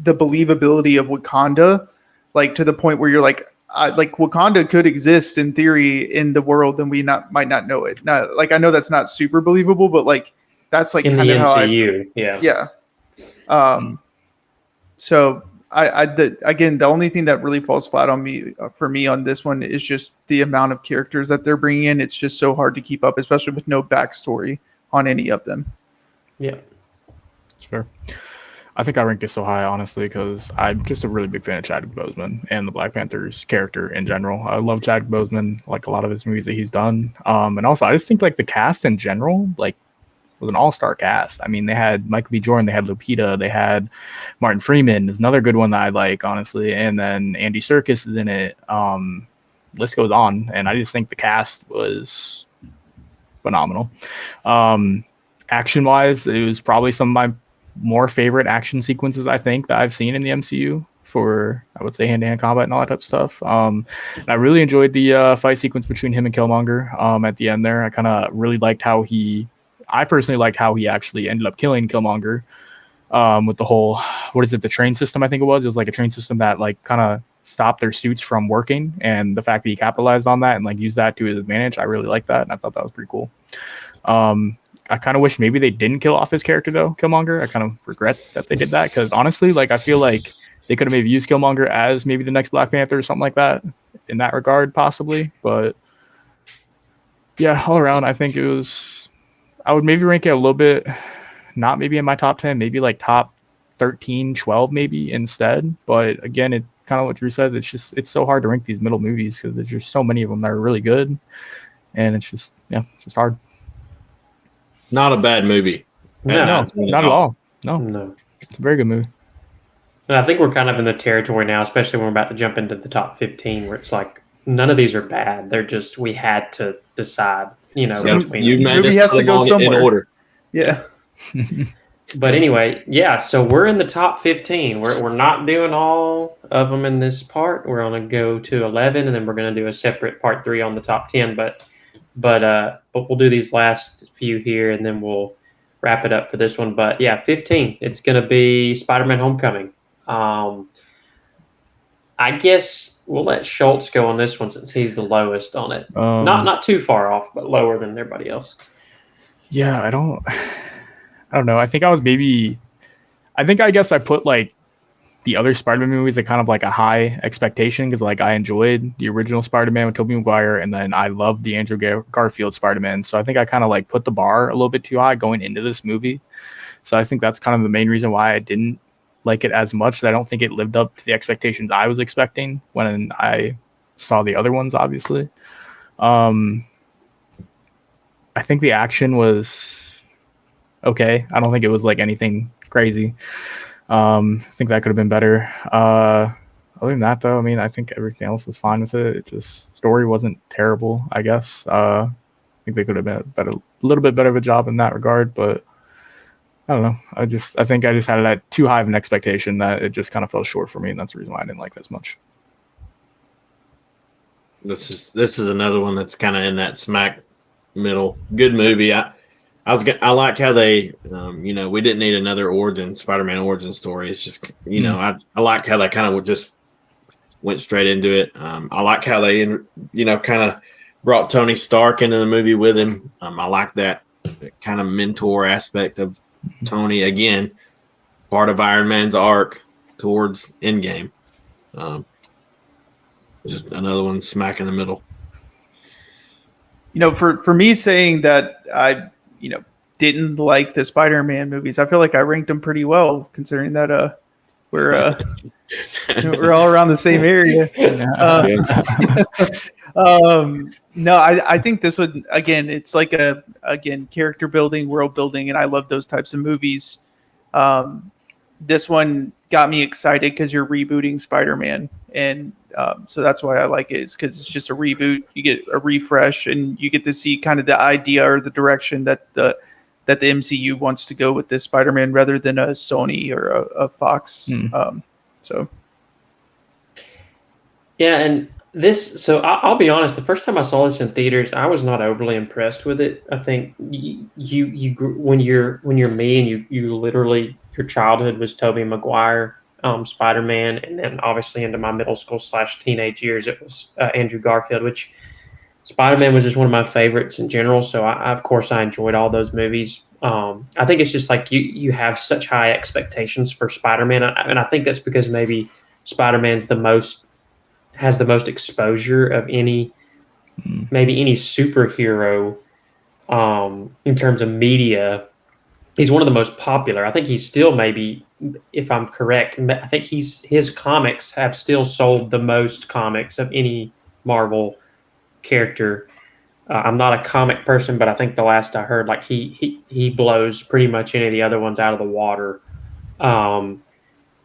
the believability of Wakanda, like to the point where you're like Wakanda could exist in theory in the world and we might not know it. Now, like, I know that's not super believable, but like that's like in kind the of how MCU, yeah. So again, the only thing that really falls flat on me for me on this one is just the amount of characters that they're bringing in. It's just so hard to keep up, especially with no backstory on any of them. Yeah, sure. I think I ranked it so high, honestly, because I'm just a really big fan of Chadwick Boseman and the Black Panther's character in general. I love Chadwick Boseman, like a lot of his movies that he's done. And also, I just think like the cast in general, like, was an all-star cast. I mean, they had Michael B. Jordan, they had Lupita, they had Martin Freeman. There's another good one that I like, honestly. And then Andy Serkis is in it. List goes on. And I just think the cast was phenomenal. Action-wise, it was probably some of my more favorite action sequences, I think, that I've seen in the MCU for, I would say, hand-to-hand combat and all that type of stuff. And I really enjoyed the fight sequence between him and Killmonger at the end there. I kind of really liked I personally liked how he actually ended up killing Killmonger with the whole, the train system, I think it was. It was like a train system that like kind of stopped their suits from working, and the fact that he capitalized on that and like used that to his advantage, I really liked that, and I thought that was pretty cool. I kind of wish maybe they didn't kill off his character, though, Killmonger. I kind of regret that they did that, because honestly, like, I feel like they could have maybe used Killmonger as maybe the next Black Panther or something like that in that regard, possibly. But yeah, all around, I think it was, I would maybe rank it a little bit, not maybe in my top 10, maybe like top 13, 12 maybe instead. But again, it kind of what Drew said, it's so hard to rank these middle movies because there's just so many of them that are really good. And it's just hard. Not a bad movie. No, not at all. No. It's a very good movie. And I think we're kind of in the territory now, especially when we're about to jump into the top 15, where it's like none of these are bad. They're just, we had to decide, between you them. made movie us has put to them go all somewhere. in order. Yeah. But anyway, yeah. So we're in the top 15. We're not doing all of them in this part. We're gonna go to 11, and then we're gonna do a separate part 3 on the top 10. But we'll do these last few here, and then we'll wrap it up for this one. But yeah, 15. It's gonna be Spider-Man: Homecoming. I guess we'll let Schultz go on this one since he's the lowest on it. Not too far off, but lower than everybody else. Yeah, I don't know. I think I guess I put like the other Spider-Man movies at kind of like a high expectation because like I enjoyed the original Spider-Man with Tobey Maguire, and then I loved the Andrew Garfield Spider-Man. So I think I kind of like put the bar a little bit too high going into this movie. So I think that's kind of the main reason why I didn't like it as much. I don't think it lived up to the expectations I was expecting when I saw the other ones, obviously. I think the action was okay. I don't think it was like anything crazy. I think that could have been better. Other than that, though, I mean, I think everything else was fine with it. It just story wasn't terrible, I guess. I think they could have been a little bit better of a job in that regard, but I don't know. I think I just had that too high of an expectation that it just kind of fell short for me, and that's the reason why I didn't like it as much. This is another one that's kind of in that smack middle. Good movie. I like how they, we didn't need another Spider-Man origin story. It's just, I like how they kind of just went straight into it. I like how they, kind of brought Tony Stark into the movie with him. I like that kind of mentor aspect of Tony, again, part of Iron Man's arc towards Endgame. Just another one smack in the middle. For me saying that I, didn't like the Spider-Man movies, I feel like I ranked them pretty well considering that we're we're all around the same area. No, I think this would, again, it's like character building, world building, and I love those types of movies. This one got me excited because you're rebooting Spider-Man, and so that's why I like it, is because it's just a reboot. You get a refresh, and you get to see kind of the idea or the direction that the MCU wants to go with this Spider-Man, rather than a Sony or a Fox. So yeah, and so I'll be honest. The first time I saw this in theaters, I was not overly impressed with it. I think you when you're me and you literally, your childhood was Tobey Maguire, Spider-Man, and then obviously into my middle school / teenage years, it was Andrew Garfield, which Spider-Man was just one of my favorites in general. So of course I enjoyed all those movies. I think it's just like you have such high expectations for Spider-Man, and I think that's because maybe Spider-Man's has the most exposure of maybe any superhero in terms of media. He's one of the most popular. I think he's still, maybe, if I'm correct, I think his comics have still sold the most comics of any Marvel character. I'm not a comic person, but I think the last I heard, like he blows pretty much any of the other ones out of the water.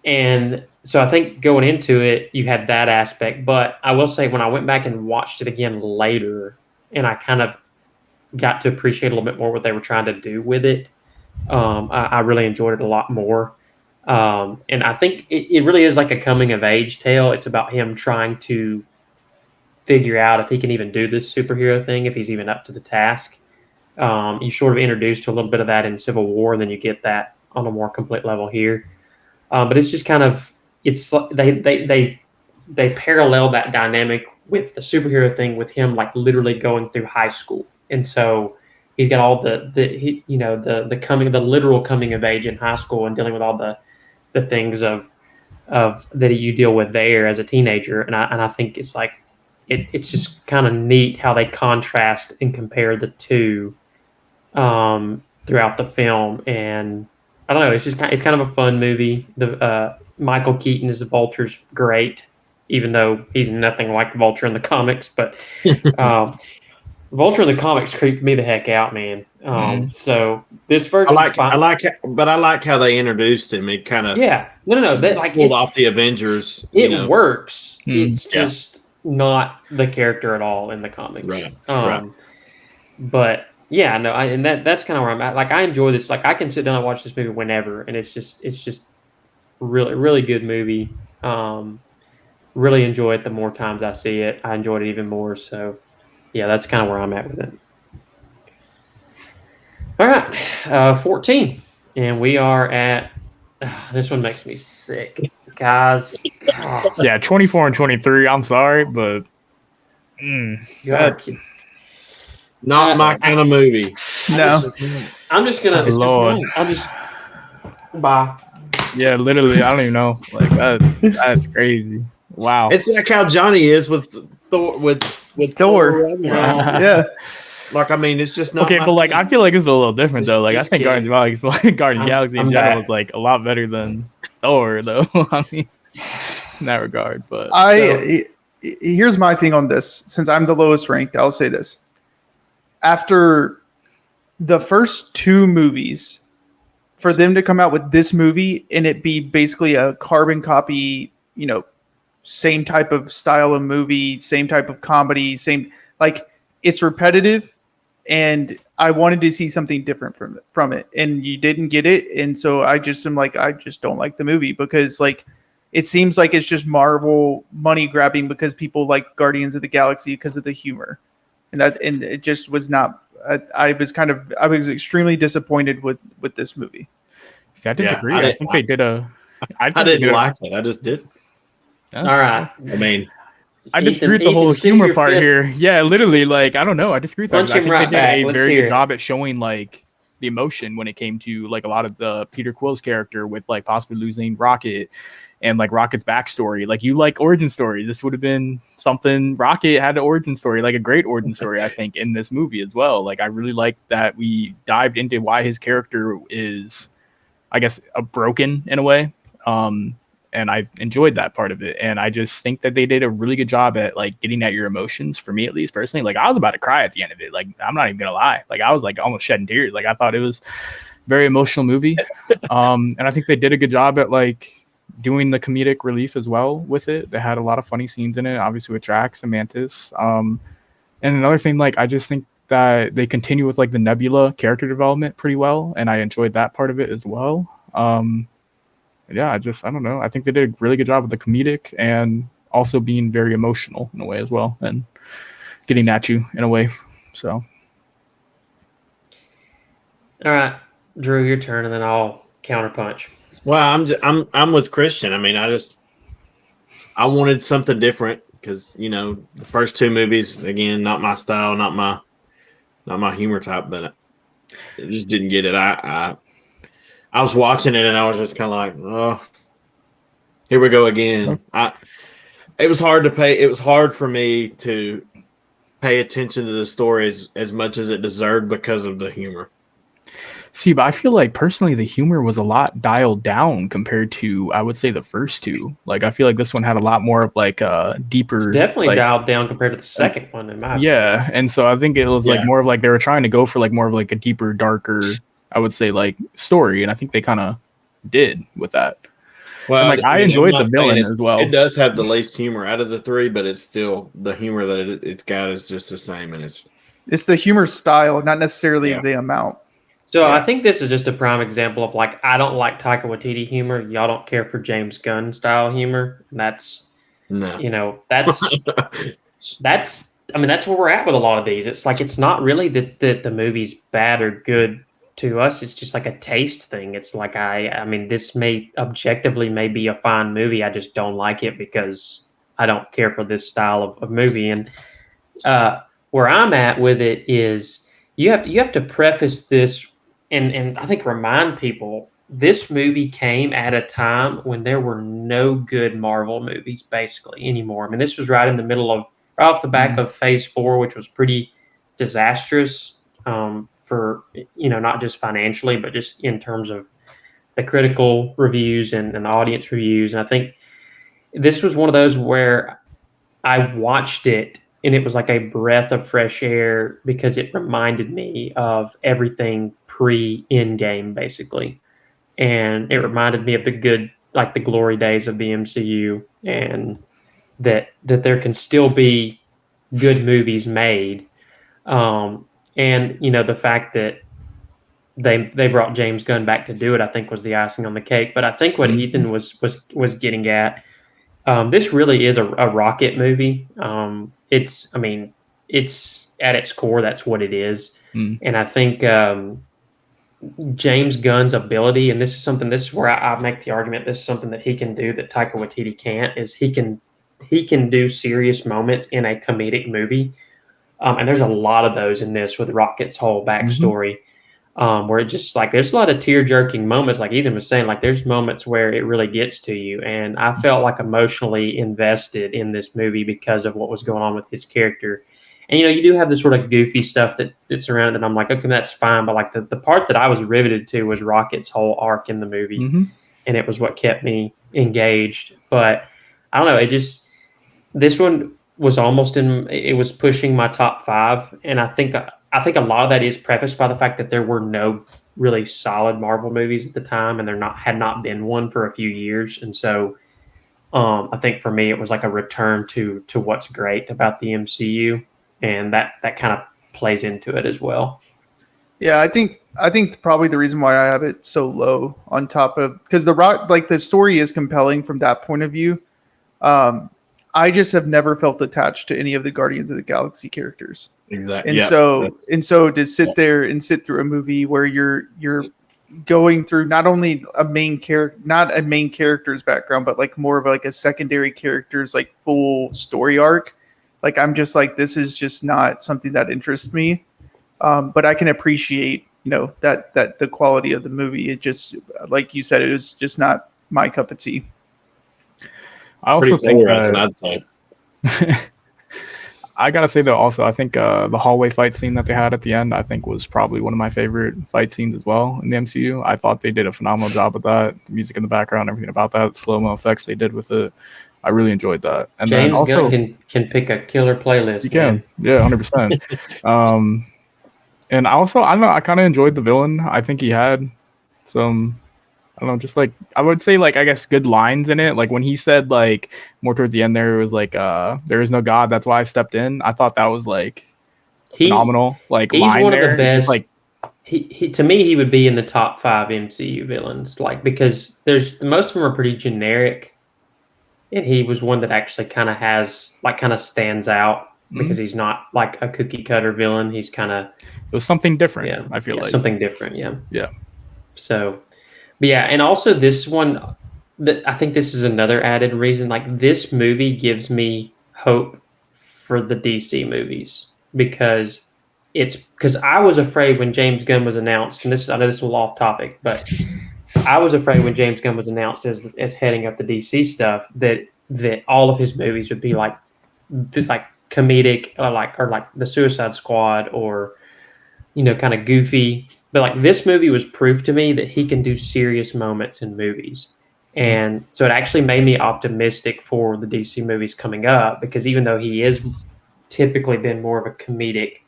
And so I think going into it, you had that aspect. But I will say, when I went back and watched it again later, and I kind of got to appreciate a little bit more what they were trying to do with it, I really enjoyed it a lot more. And I think it really is like a coming of age tale. It's about him trying to figure out if he can even do this superhero thing, if he's even up to the task. You sort of introduced to a little bit of that in Civil War, and then you get that on a more complete level here. But it's just kind of, they parallel that dynamic with the superhero thing, with him like literally going through high school, and so he's got all the literal coming of age in high school, and dealing with all the things of that you deal with there as a teenager, and I think it's like it's just kind of neat how they contrast and compare the two throughout the film. And I don't know, it's kind of a fun movie. The Michael Keaton as the Vulture's great, even though he's nothing like Vulture in the comics. But Vulture in the comics creeped me the heck out, man. So this version, I like how they introduced him. It kind of no, that like pulled off the Avengers. It works. It's just not the character at all in the comics. Right. But Yeah, no, and that's kind of where I'm at. Like, I enjoy this. Like, I can sit down and watch this movie whenever, and it's just really really good movie. Really enjoy it. The more times I see it, I enjoyed it even more. So, yeah, that's kind of where I'm at with it. All right, 14, and we are at. This one makes me sick, guys. Oh, Yeah, 24 and 23. I'm sorry, but you are kidding. Not my kind of movie. No. I'm just gonna. It's just Lord. not. I'm just. Bye. Yeah, literally, I don't even know. Like that's crazy. Wow. It's like how Johnny is with Thor. With Thor. Ragnarok. Yeah. Like, I mean, it's just not. Okay, my but like thing. I feel like it's a little different though. Like I Just think kidding. Guardians of the Galaxy in I'm general back. is like a lot better than Thor though. I mean, in that regard, but Here's my thing on this. Since I'm the lowest ranked, I'll say this. After the first two movies, for them to come out with this movie and it be basically a carbon copy, same type of style of movie, same type of comedy, same, like, it's repetitive, and I wanted to see something different from it, and you didn't get it, and so I just am like, I just don't like the movie because, like, it seems like it's just Marvel money grabbing because people like Guardians of the Galaxy because of the humor, and it just was not. I was extremely disappointed with this movie. see, I disagree. I I didn't. think they did a. I I think they didn't did like it. I just did. a, All right. I mean, I disagree with the whole steal humor your part fist. here. Yeah, literally, like I don't know. I disagree with that. Punch 'Cause I him think right they did back. a Let's very hear good it. job at showing like the emotion when it came to like a lot of the Peter Quill's character with like possibly losing Rocket and like Rocket's backstory. Like you like origin stories. This would have been something Rocket had an origin story, like a great origin story, I think, in this movie as well. Like I really like that we dived into why his character is, I guess, broken in a way. And I enjoyed that part of it. And I just think that they did a really good job at like getting at your emotions, for me at least personally. Like I was about to cry at the end of it. Like I'm not even gonna lie. Like I was like almost shedding tears. Like I thought it was a very emotional movie. And I think they did a good job at like doing the comedic relief as well with it. They had a lot of funny scenes in it, obviously with Drax and Mantis. And another thing, like I just think that they continue with like the Nebula character development pretty well, and I enjoyed that part of it as well. Yeah, I don't know. I think they did a really good job with the comedic and also being very emotional in a way as well, and getting at you in a way. So, All right, Drew, your turn, and then I'll counterpunch. well, I'm with Christian. I mean, I wanted something different because the first two movies, again, not my style, not my humor type, but it just didn't get it. I was watching it and I was just kind of like, oh, here we go again. It was hard for me to pay attention to the story as much as it deserved because of the humor. see, but I feel like personally the humor was a lot dialed down compared to, I would say, the first two. Like I feel like this one had a lot more of like a deeper, It's definitely like, dialed down compared to the second one, in my opinion. yeah. And so I think it was like Yeah. more of like they were trying to go for like more of like a deeper, darker, I would say, like story, and I think they kind of did with that. Well, And, like, I I'm enjoyed not the villain saying as well. It does have the least humor out of the three, but it's still the humor that it's got is just the same, and It's the humor style, not necessarily Yeah. the amount. So Yeah. I think this is just a prime example of like, I don't like Taika Waititi humor. Y'all don't care for James Gunn style humor. And that's no. that's I mean, that's where we're at with a lot of these. It's like, it's not really that the movie's bad or good to us. It's just like a taste thing. It's like, I mean, this may objectively may be a fine movie. I just don't like it because I don't care for this style of movie. And where I'm at with it is you have to preface this and I think remind people this movie came at a time when there were no good Marvel movies basically anymore. I mean, this was right in the middle of right off the back of Phase 4, which was pretty disastrous for not just financially, but just in terms of the critical reviews and the audience reviews. And I think this was one of those where I watched it and it was like a breath of fresh air because it reminded me of everything pre-Endgame, basically. And it reminded me of the good, like the glory days of the MCU, and that there can still be good movies made. And the fact that they brought James Gunn back to do it, I think, was the icing on the cake. But I think what Ethan was getting at, this really is a rocket movie. It's at its core, that's what it is. And I think James Gunn's ability, and this is where I make the argument, this is something that he can do that Taika Waititi can't, is he can do serious moments in a comedic movie. And there's a lot of those in this with Rocket's whole backstory, where it just like there's a lot of tear-jerking moments, like Ethan was saying, like there's moments where it really gets to you. And I felt like emotionally invested in this movie because of what was going on with his character. And you do have this sort of goofy stuff that's around it, and I'm like, okay, that's fine. But like the part that I was riveted to was Rocket's whole arc in the movie, and it was what kept me engaged. But I don't know, this one was it was pushing my top 5, and I think a lot of that is prefaced by the fact that there were no really solid Marvel movies at the time, and had not been one for a few years, and so I think for me it was like a return to what's great about the MCU. And that kind of plays into it as well. Yeah, I think probably the reason why I have it so low on top of, because the story is compelling from that point of view. I just have never felt attached to any of the Guardians of the Galaxy characters. Exactly. And so to sit there and sit through a movie where you're going through not only not a main character's background, but like more of like a secondary character's like full story arc. Like, I'm just like, this is just not something that interests me. But I can appreciate, that the quality of the movie. It just, like you said, it was just not my cup of tea. I also think I'd say. I gotta say though, also I think the hallway fight scene that they had at the end, I think was probably one of my favorite fight scenes as well in the MCU. I thought they did a phenomenal job with that. The music in the background, everything about that, slow-mo effects they did with it. I really enjoyed that. And James then also Gunn can pick a killer playlist. You can, yeah, 100%. And also, I don't know, I kind of enjoyed the villain. I think he had some, I don't know, just like I would say, like I guess good lines in it. Like when he said, like more towards the end, there was like, "There is no God, that's why I stepped in." I thought that was like phenomenal. Like he's line one there. of the best. Just, like he to me, he would be in the top 5 MCU villains. Like because most of them are pretty generic. And he was one that actually kind of stands out because he's not like a cookie cutter villain. He's kind of, it was something different. I feel like something different. Yeah. Yeah. So, but yeah. And also this one, I think this is another added reason. Like this movie gives me hope for the DC movies because I was afraid when James Gunn was announced, and I know this is a little off topic, but I was afraid when James Gunn was announced as heading up the DC stuff that all of his movies would be like comedic, or like the Suicide Squad, or kind of goofy. But like this movie was proof to me that he can do serious moments in movies, and so it actually made me optimistic for the DC movies coming up because even though he is typically been more of a comedic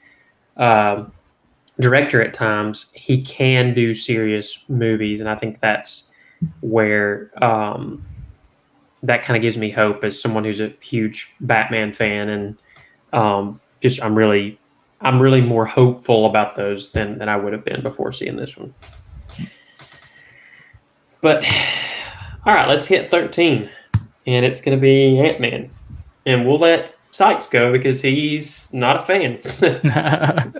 director at times, he can do serious movies, and I think that's where that kind of gives me hope as someone who's a huge Batman fan, and I'm really more hopeful about those than I would have been before seeing this one. But all right, let's hit 13, and it's going to be Ant-Man, and we'll let Sykes go because he's not a fan.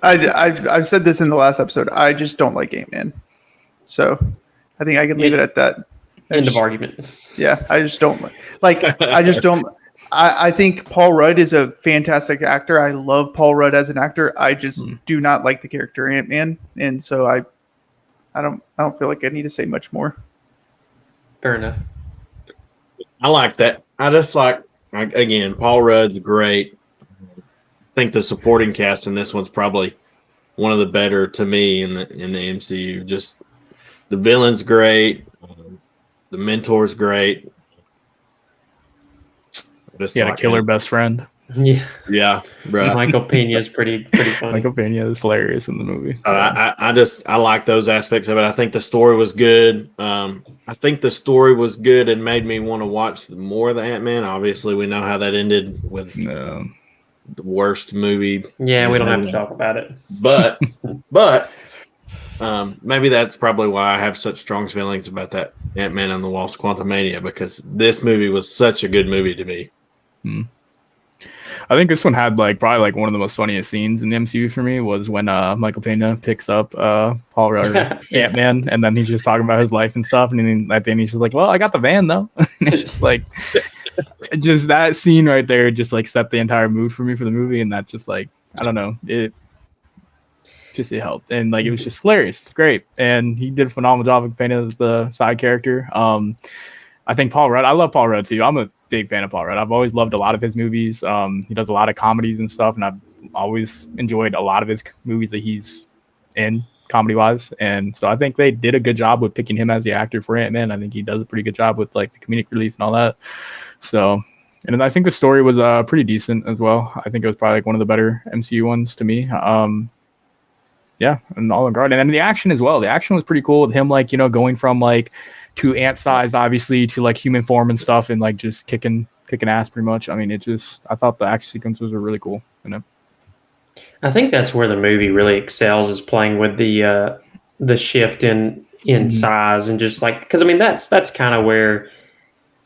I've said this in the last episode. I just don't like Ant-Man, so I think I can leave it at that. End of argument. Yeah, I just don't like. I just don't. I think Paul Rudd is a fantastic actor. I love Paul Rudd as an actor. I just do not like the character Ant-Man, and so I don't feel like I need to say much more. Fair enough. I like that. I just like. Again, Paul Rudd's great. I think the supporting cast in this one's probably one of the better to me in the MCU. Just the villain's great, the mentor's great. He had a killer best friend. Yeah, bro. Michael Pena is pretty funny. Michael Pena is hilarious in the movie. So I like those aspects of it. I think the story was good. I think the story was good and made me want to watch more of the Ant-Man. Obviously, we know how that ended with the worst movie. Yeah, we don't have to talk about it. But maybe that's probably why I have such strong feelings about that Ant-Man and the Wasp: Quantumania, because this movie was such a good movie to me. I think this one had like probably like one of the most funniest scenes in the MCU for me was when Michael Pena picks up Paul Rudd, Yeah. Ant-Man, and then he's just talking about his life and stuff, and then at the end he's just like, "Well, I got the van though." And it's just like, just that scene right there just like set the entire mood for me for the movie, and that just like I don't know, it helped, and like it was just hilarious, great, and he did a phenomenal job of Pena as the side character. I think Paul Rudd. I love Paul Rudd too. I'm a big fan of Paul Rudd. I've always loved a lot of his movies. He does a lot of comedies and stuff, and I've always enjoyed a lot of his movies that he's in comedy wise. And so I think they did a good job with picking him as the actor for Ant-Man. I think he does a pretty good job with like the comedic relief and all that. So, and then I think the story was pretty decent as well. I think it was probably like one of the better MCU ones to me. Yeah, and all in regard, and then the action as well. The action was pretty cool with him, like going from like to ant size, obviously, to like human form and stuff, and like just kicking ass pretty much. I mean, I thought the action sequences were really cool. I think that's where the movie really excels, is playing with the shift in size, and just like, because I mean that's kind of where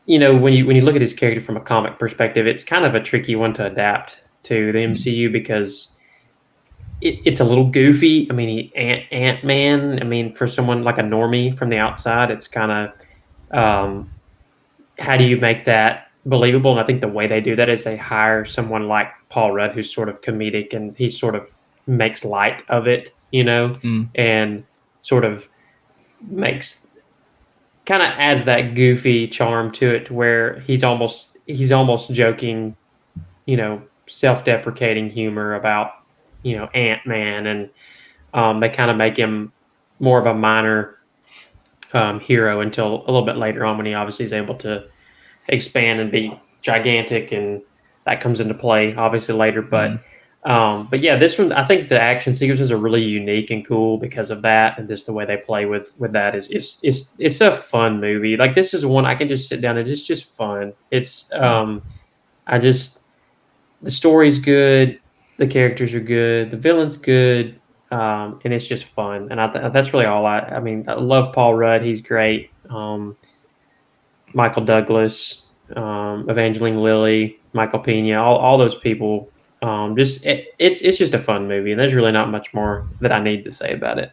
when you look at his character from a comic perspective, it's kind of a tricky one to adapt to the MCU because it's a little goofy. I mean, Ant-Man. I mean, for someone like a normie from the outside, it's kind of how do you make that believable? And I think the way they do that is they hire someone like Paul Rudd, who's sort of comedic, and he sort of makes light of it, and sort of kind of adds that goofy charm to it, to where he's almost joking, self-deprecating humor about Ant-Man, and they kind of make him more of a minor hero until a little bit later on, when he obviously is able to expand and be gigantic, and that comes into play obviously later. But yeah, this one, I think the action sequences are really unique and cool because of that, and just the way they play with that is it's a fun movie. Like, this is one I can just sit down and it's just fun. It's the story's good, the characters are good, the villain's good, and it's just fun. And that's really all I mean, I love Paul Rudd. He's great. Michael Douglas, Evangeline Lilly, Michael Pena, all those people. It's just a fun movie, and there's really not much more that I need to say about it.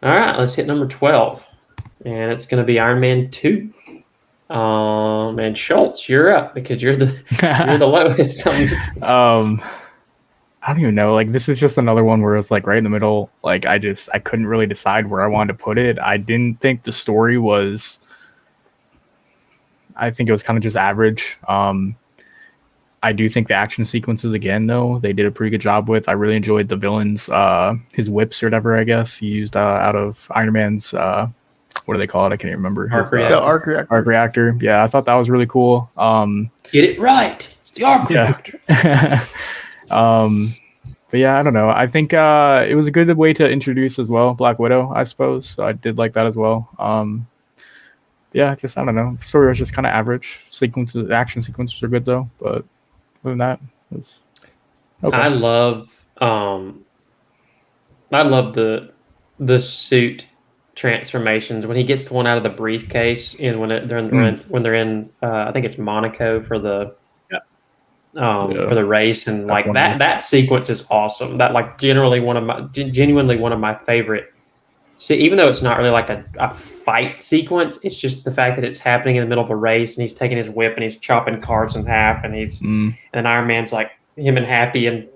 All right, let's hit number 12, and it's going to be Iron Man 2. And Schultz, you're up because you're the lowest on this. I don't even know. Like, this is just another one where it's like right in the middle. Like, I couldn't really decide where I wanted to put it. I didn't think the story was. I think it was kind of just average. I do think the action sequences, again, though, they did a pretty good job with. I really enjoyed the villains, his whips or whatever, I guess he used out of Iron Man's. What do they call it? I can't even remember. The arc reactor. Arc reactor. Yeah, I thought that was really cool. Get it right. It's the arc reactor. But yeah, I don't know. I think it was a good way to introduce as well Black Widow, I suppose. So I did like that as well. Yeah, just I don't know. The story was just kind of average. Action sequences are good though, but other than that, it's okay. I love the suit transformations when he gets the one out of the briefcase, and when they're in I think it's Monaco for the for the race, and like that sequence is awesome. That like genuinely one of my favorite. See, even though it's not really like a fight sequence, it's just the fact that it's happening in the middle of a race, and he's taking his whip and he's chopping cars in half, and and Iron Man's like, him and Happy and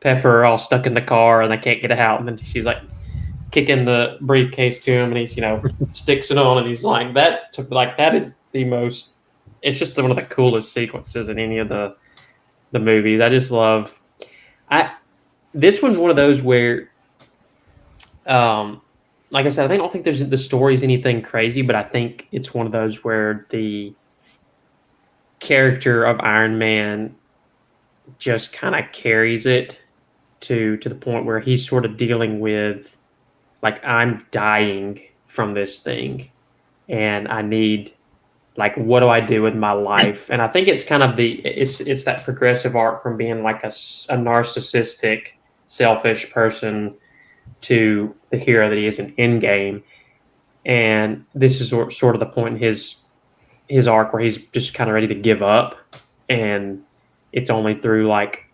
Pepper are all stuck in the car and they can't get out, and then she's like kicking the briefcase to him, and he's sticks it on, and he's like that is the most. It's just one of the coolest sequences in any of the movies. I just love. This one's one of those where, like I said, I don't think the story's anything crazy, but I think it's one of those where the character of Iron Man just kind of carries it to the point where he's sort of dealing with, like, I'm dying from this thing, and I need like, what do I do with my life? And I think it's kind of it's that progressive arc from being like a narcissistic, selfish person to the hero that he is in Endgame. And this is sort of the point in his arc where he's just kind of ready to give up, and it's only through like,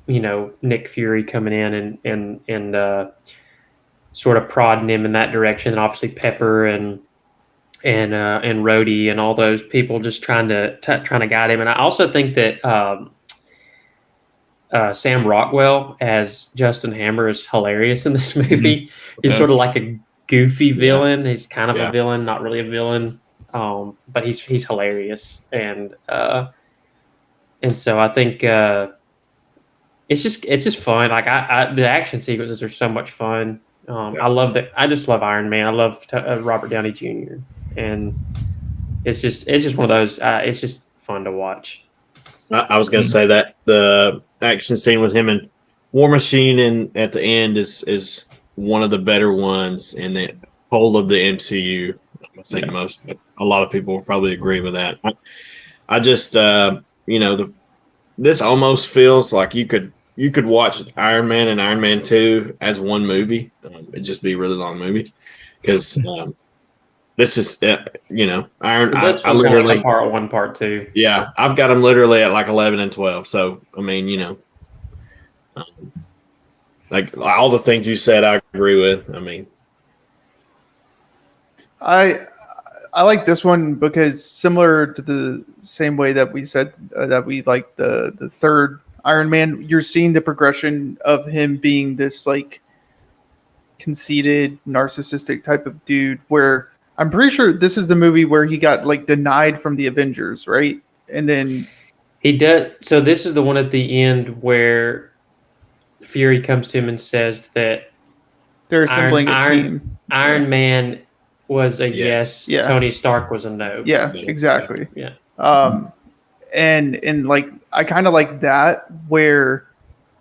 Nick Fury coming in and sort of prodding him in that direction, and obviously Pepper and Rhodey and all those people just trying to guide him. And I also think that Sam Rockwell as Justin Hammer is hilarious in this movie. He's sort of like a goofy villain. He's kind of a villain, not really a villain, but he's hilarious. And so I think it's just fun. Like the action sequences are so much fun. I love that. I just love Iron Man. I love Robert Downey Jr. And it's just one of those. It's just fun to watch. I was going to say that the action scene with him and War Machine and at the end is one of the better ones in the whole of the MCU. I think a lot of people will probably agree with that. I just this almost feels like you could watch Iron Man and Iron Man 2 as one movie. It'd just be a really long movie because this is I literally part 1, part 2. Yeah, I've got them literally at like 11 and 12. So I mean, like all the things you said, I agree with. I mean, I like this one because similar to the same way that we said that we like the third Iron Man, you're seeing the progression of him being this like conceited, narcissistic type of dude. Where I'm pretty sure this is the movie where he got like denied from the Avengers, right? And then he does. So this is the one at the end where Fury comes to him and says that they're assembling a team. Iron Man was a yes. Yeah. Tony Stark was a no. Yeah, exactly. Yeah. And like I kind of like that where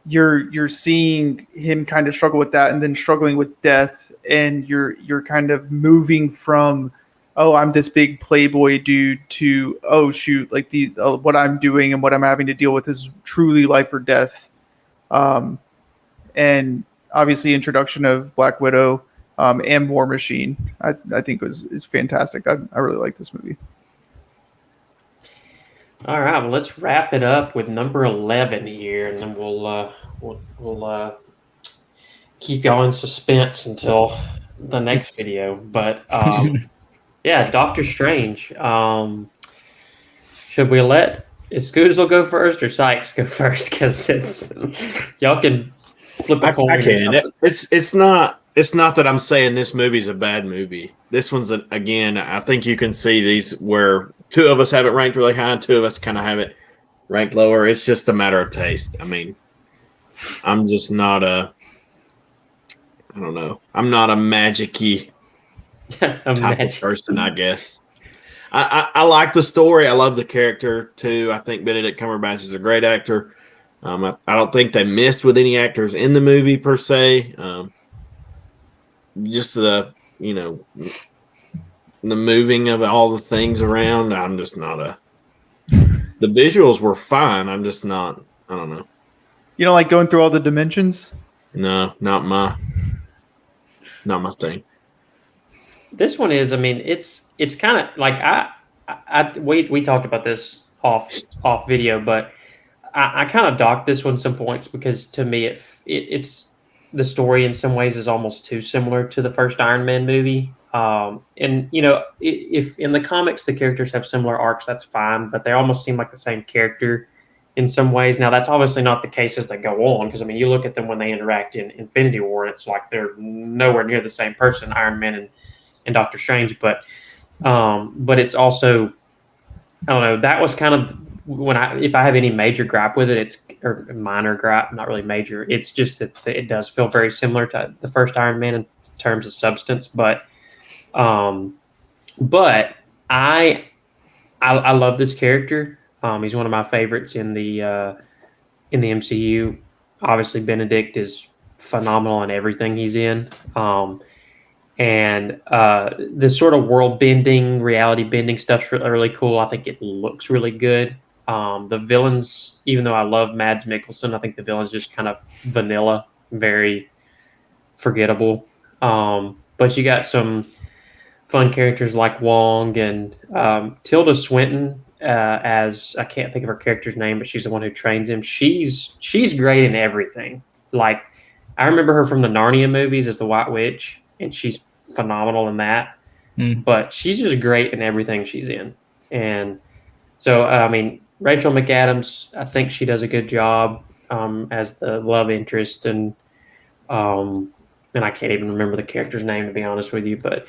you're seeing him kind of struggle with that and then struggling with death, and you're kind of moving from, oh, I'm this big playboy dude to, oh shoot, like the what I'm doing and what I'm having to deal with is truly life or death. And obviously introduction of Black Widow and War Machine, I think is fantastic. I really like this movie. All right, well, let's wrap it up with number 11 here, and then we'll keep y'all in suspense until the next video. But yeah, Doctor Strange. Should we let Scoozle go first or Sykes go first? Because y'all can flip a coin. I can. It's not that I'm saying this movie's a bad movie. This one's again. I think you can see these where two of us have it ranked really high, and two of us kind of have it ranked lower. It's just a matter of taste. I mean, I'm just not I don't know. I'm not a magic-y type of person, I guess. I like the story. I love the character too. I think Benedict Cumberbatch is a great actor. I don't think they missed with any actors in the movie per se. Just the moving of all the things around. I'm just not the visuals were fine. I'm just not. I don't know. You don't like going through all the dimensions? No, not my thing. This one is. I mean, it's kind of like we talked about this off video, but I kind of docked this one some points because to me it's the story in some ways is almost too similar to the first Iron Man movie. And if in the comics the characters have similar arcs, that's fine, but they almost seem like the same character in some ways. Now that's obviously not the case as they go on, because I mean you look at them when they interact in Infinity War, and it's like they're nowhere near the same person, Iron Man and Doctor Strange. But it's also, I don't know, that was kind of if I have any major gripe with it, or minor gripe, not really major. It's just that it does feel very similar to the first Iron Man in terms of substance. But I love this character. He's one of my favorites in the MCU. Obviously, Benedict is phenomenal in everything he's in. And this sort of world bending, reality bending stuff's really cool. I think it looks really good. The villains, even though I love Mads Mikkelsen, I think the villains just kind of vanilla, very forgettable. But you got some fun characters like Wong and Tilda Swinton as I can't think of her character's name, but she's the one who trains him. She's great in everything. Like I remember her from the Narnia movies as the White Witch, and she's phenomenal in that. Mm. But she's just great in everything she's in. And so, I mean, Rachel McAdams, I think she does a good job as the love interest, um, and I can't even remember the character's name to be honest with you. But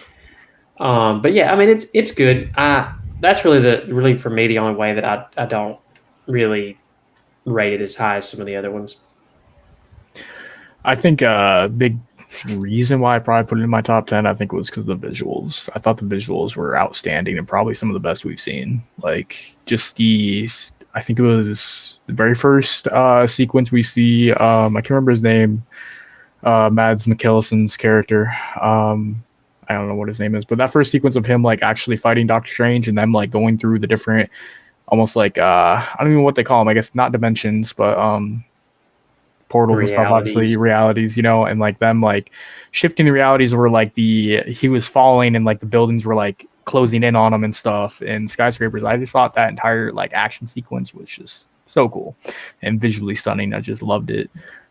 yeah, I mean, it's good. That's really for me the only way that I don't really rate it as high as some of the other ones. I think a big reason why I probably put it in my top 10, I think, was because of the visuals. I thought the visuals were outstanding and probably some of the best we've seen. Like, just I think it was the very first sequence we see. I can't remember his name, Mads Mikkelsen's character. I don't know what his name is, but that first sequence of him, like, actually fighting Doctor Strange and them, like, going through the different, almost like, I don't even know what they call them. I guess not dimensions, but, portals and stuff, obviously realities, and like them like shifting the realities where like he was falling and like the buildings were like closing in on him and stuff and skyscrapers. I just thought that entire like action sequence was just so cool and visually stunning. I just loved it.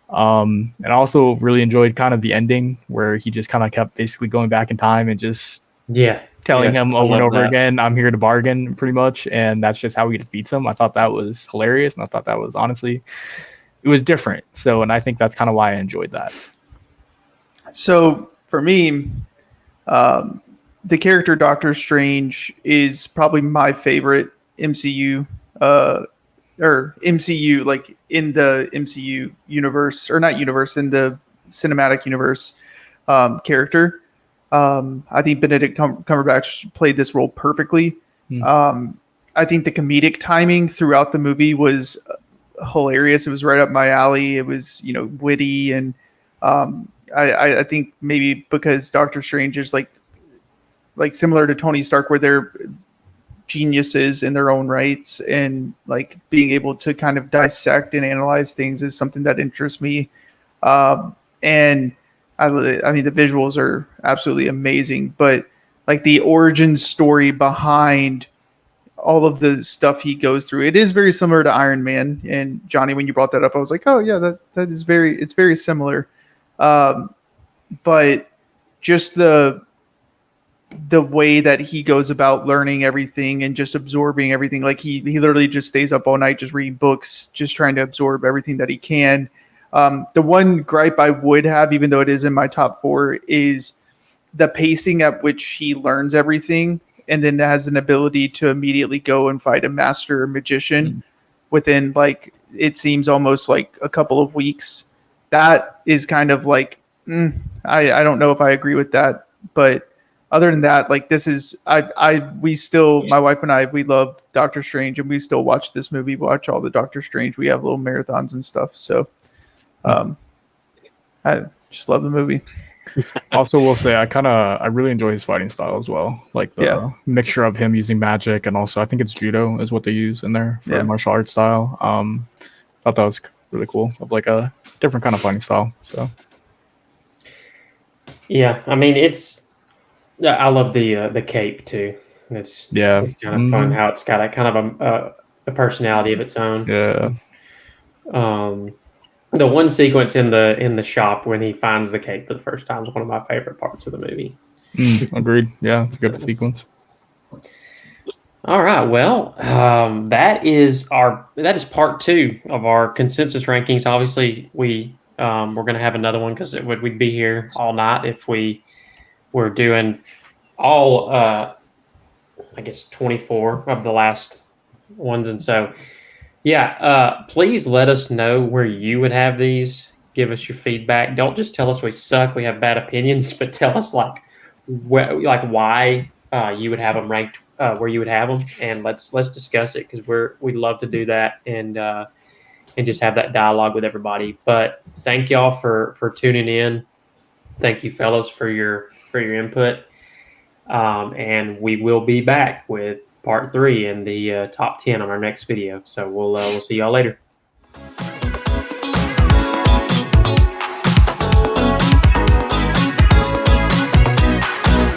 And I also really enjoyed kind of the ending where he just kind of kept basically going back in time and just telling him over and over again, I'm here to bargain, pretty much, and that's just how he defeats him. I thought that was hilarious, and I thought that was honestly, it was different. So, and I think that's kind of why I enjoyed that. So for me, the character Doctor Strange is probably my favorite MCU, or MCU, like in the MCU universe, or not universe, in the cinematic universe, character. I think Benedict Cumberbatch played this role perfectly. I think the comedic timing throughout the movie was hilarious. It was right up my alley. It was, witty, and I think maybe because Doctor Strange is like similar to Tony Stark, where they're geniuses in their own rights, and like being able to kind of dissect and analyze things is something that interests me. And I mean, the visuals are absolutely amazing, but like the origin story behind all of the stuff he goes through, it is very similar to Iron Man. And Johnny, when you brought that up, I was like, oh yeah, it's very similar. But just the way that he goes about learning everything and just absorbing everything, like he literally just stays up all night just reading books, just trying to absorb everything that he can. The one gripe I would have, even though it is in my top 4, is the pacing at which he learns everything and then has an ability to immediately go and fight a master magician within, like, it seems almost like a couple of weeks. That is kind of like, I don't know if I agree with that. But other than that, like, this is, we still, my wife and I, we love Doctor Strange, and we still watch this movie, watch all the Doctor Strange. We have little marathons and stuff. So I just love the movie. Also, will say I really enjoy his fighting style as well, like the mixture of him using magic, and also I think it's judo is what they use in there for martial arts style. Thought that was really cool, of like a different kind of fighting style. So yeah, I mean, I love the cape too. It's kind of fun how it's got a kind of a personality of its own. Yeah. The one sequence in the shop when he finds the cape for the first time is one of my favorite parts of the movie. Agreed. Yeah, it's a good sequence. All right. Well, that is part 2 of our consensus rankings. Obviously, we're going to have another one because we'd be here all night if we were doing all, I guess, 24 of the last ones. And so, yeah, please let us know where you would have these. Give us your feedback. Don't just tell us we suck, we have bad opinions, but tell us why you would have them ranked where you would have them, and let's discuss it, because we'd love to do that and just have that dialogue with everybody. But thank y'all for tuning in. Thank you, fellas, for your input. And we will be back with part 3 and the top 10 on our next video. So we'll see y'all later.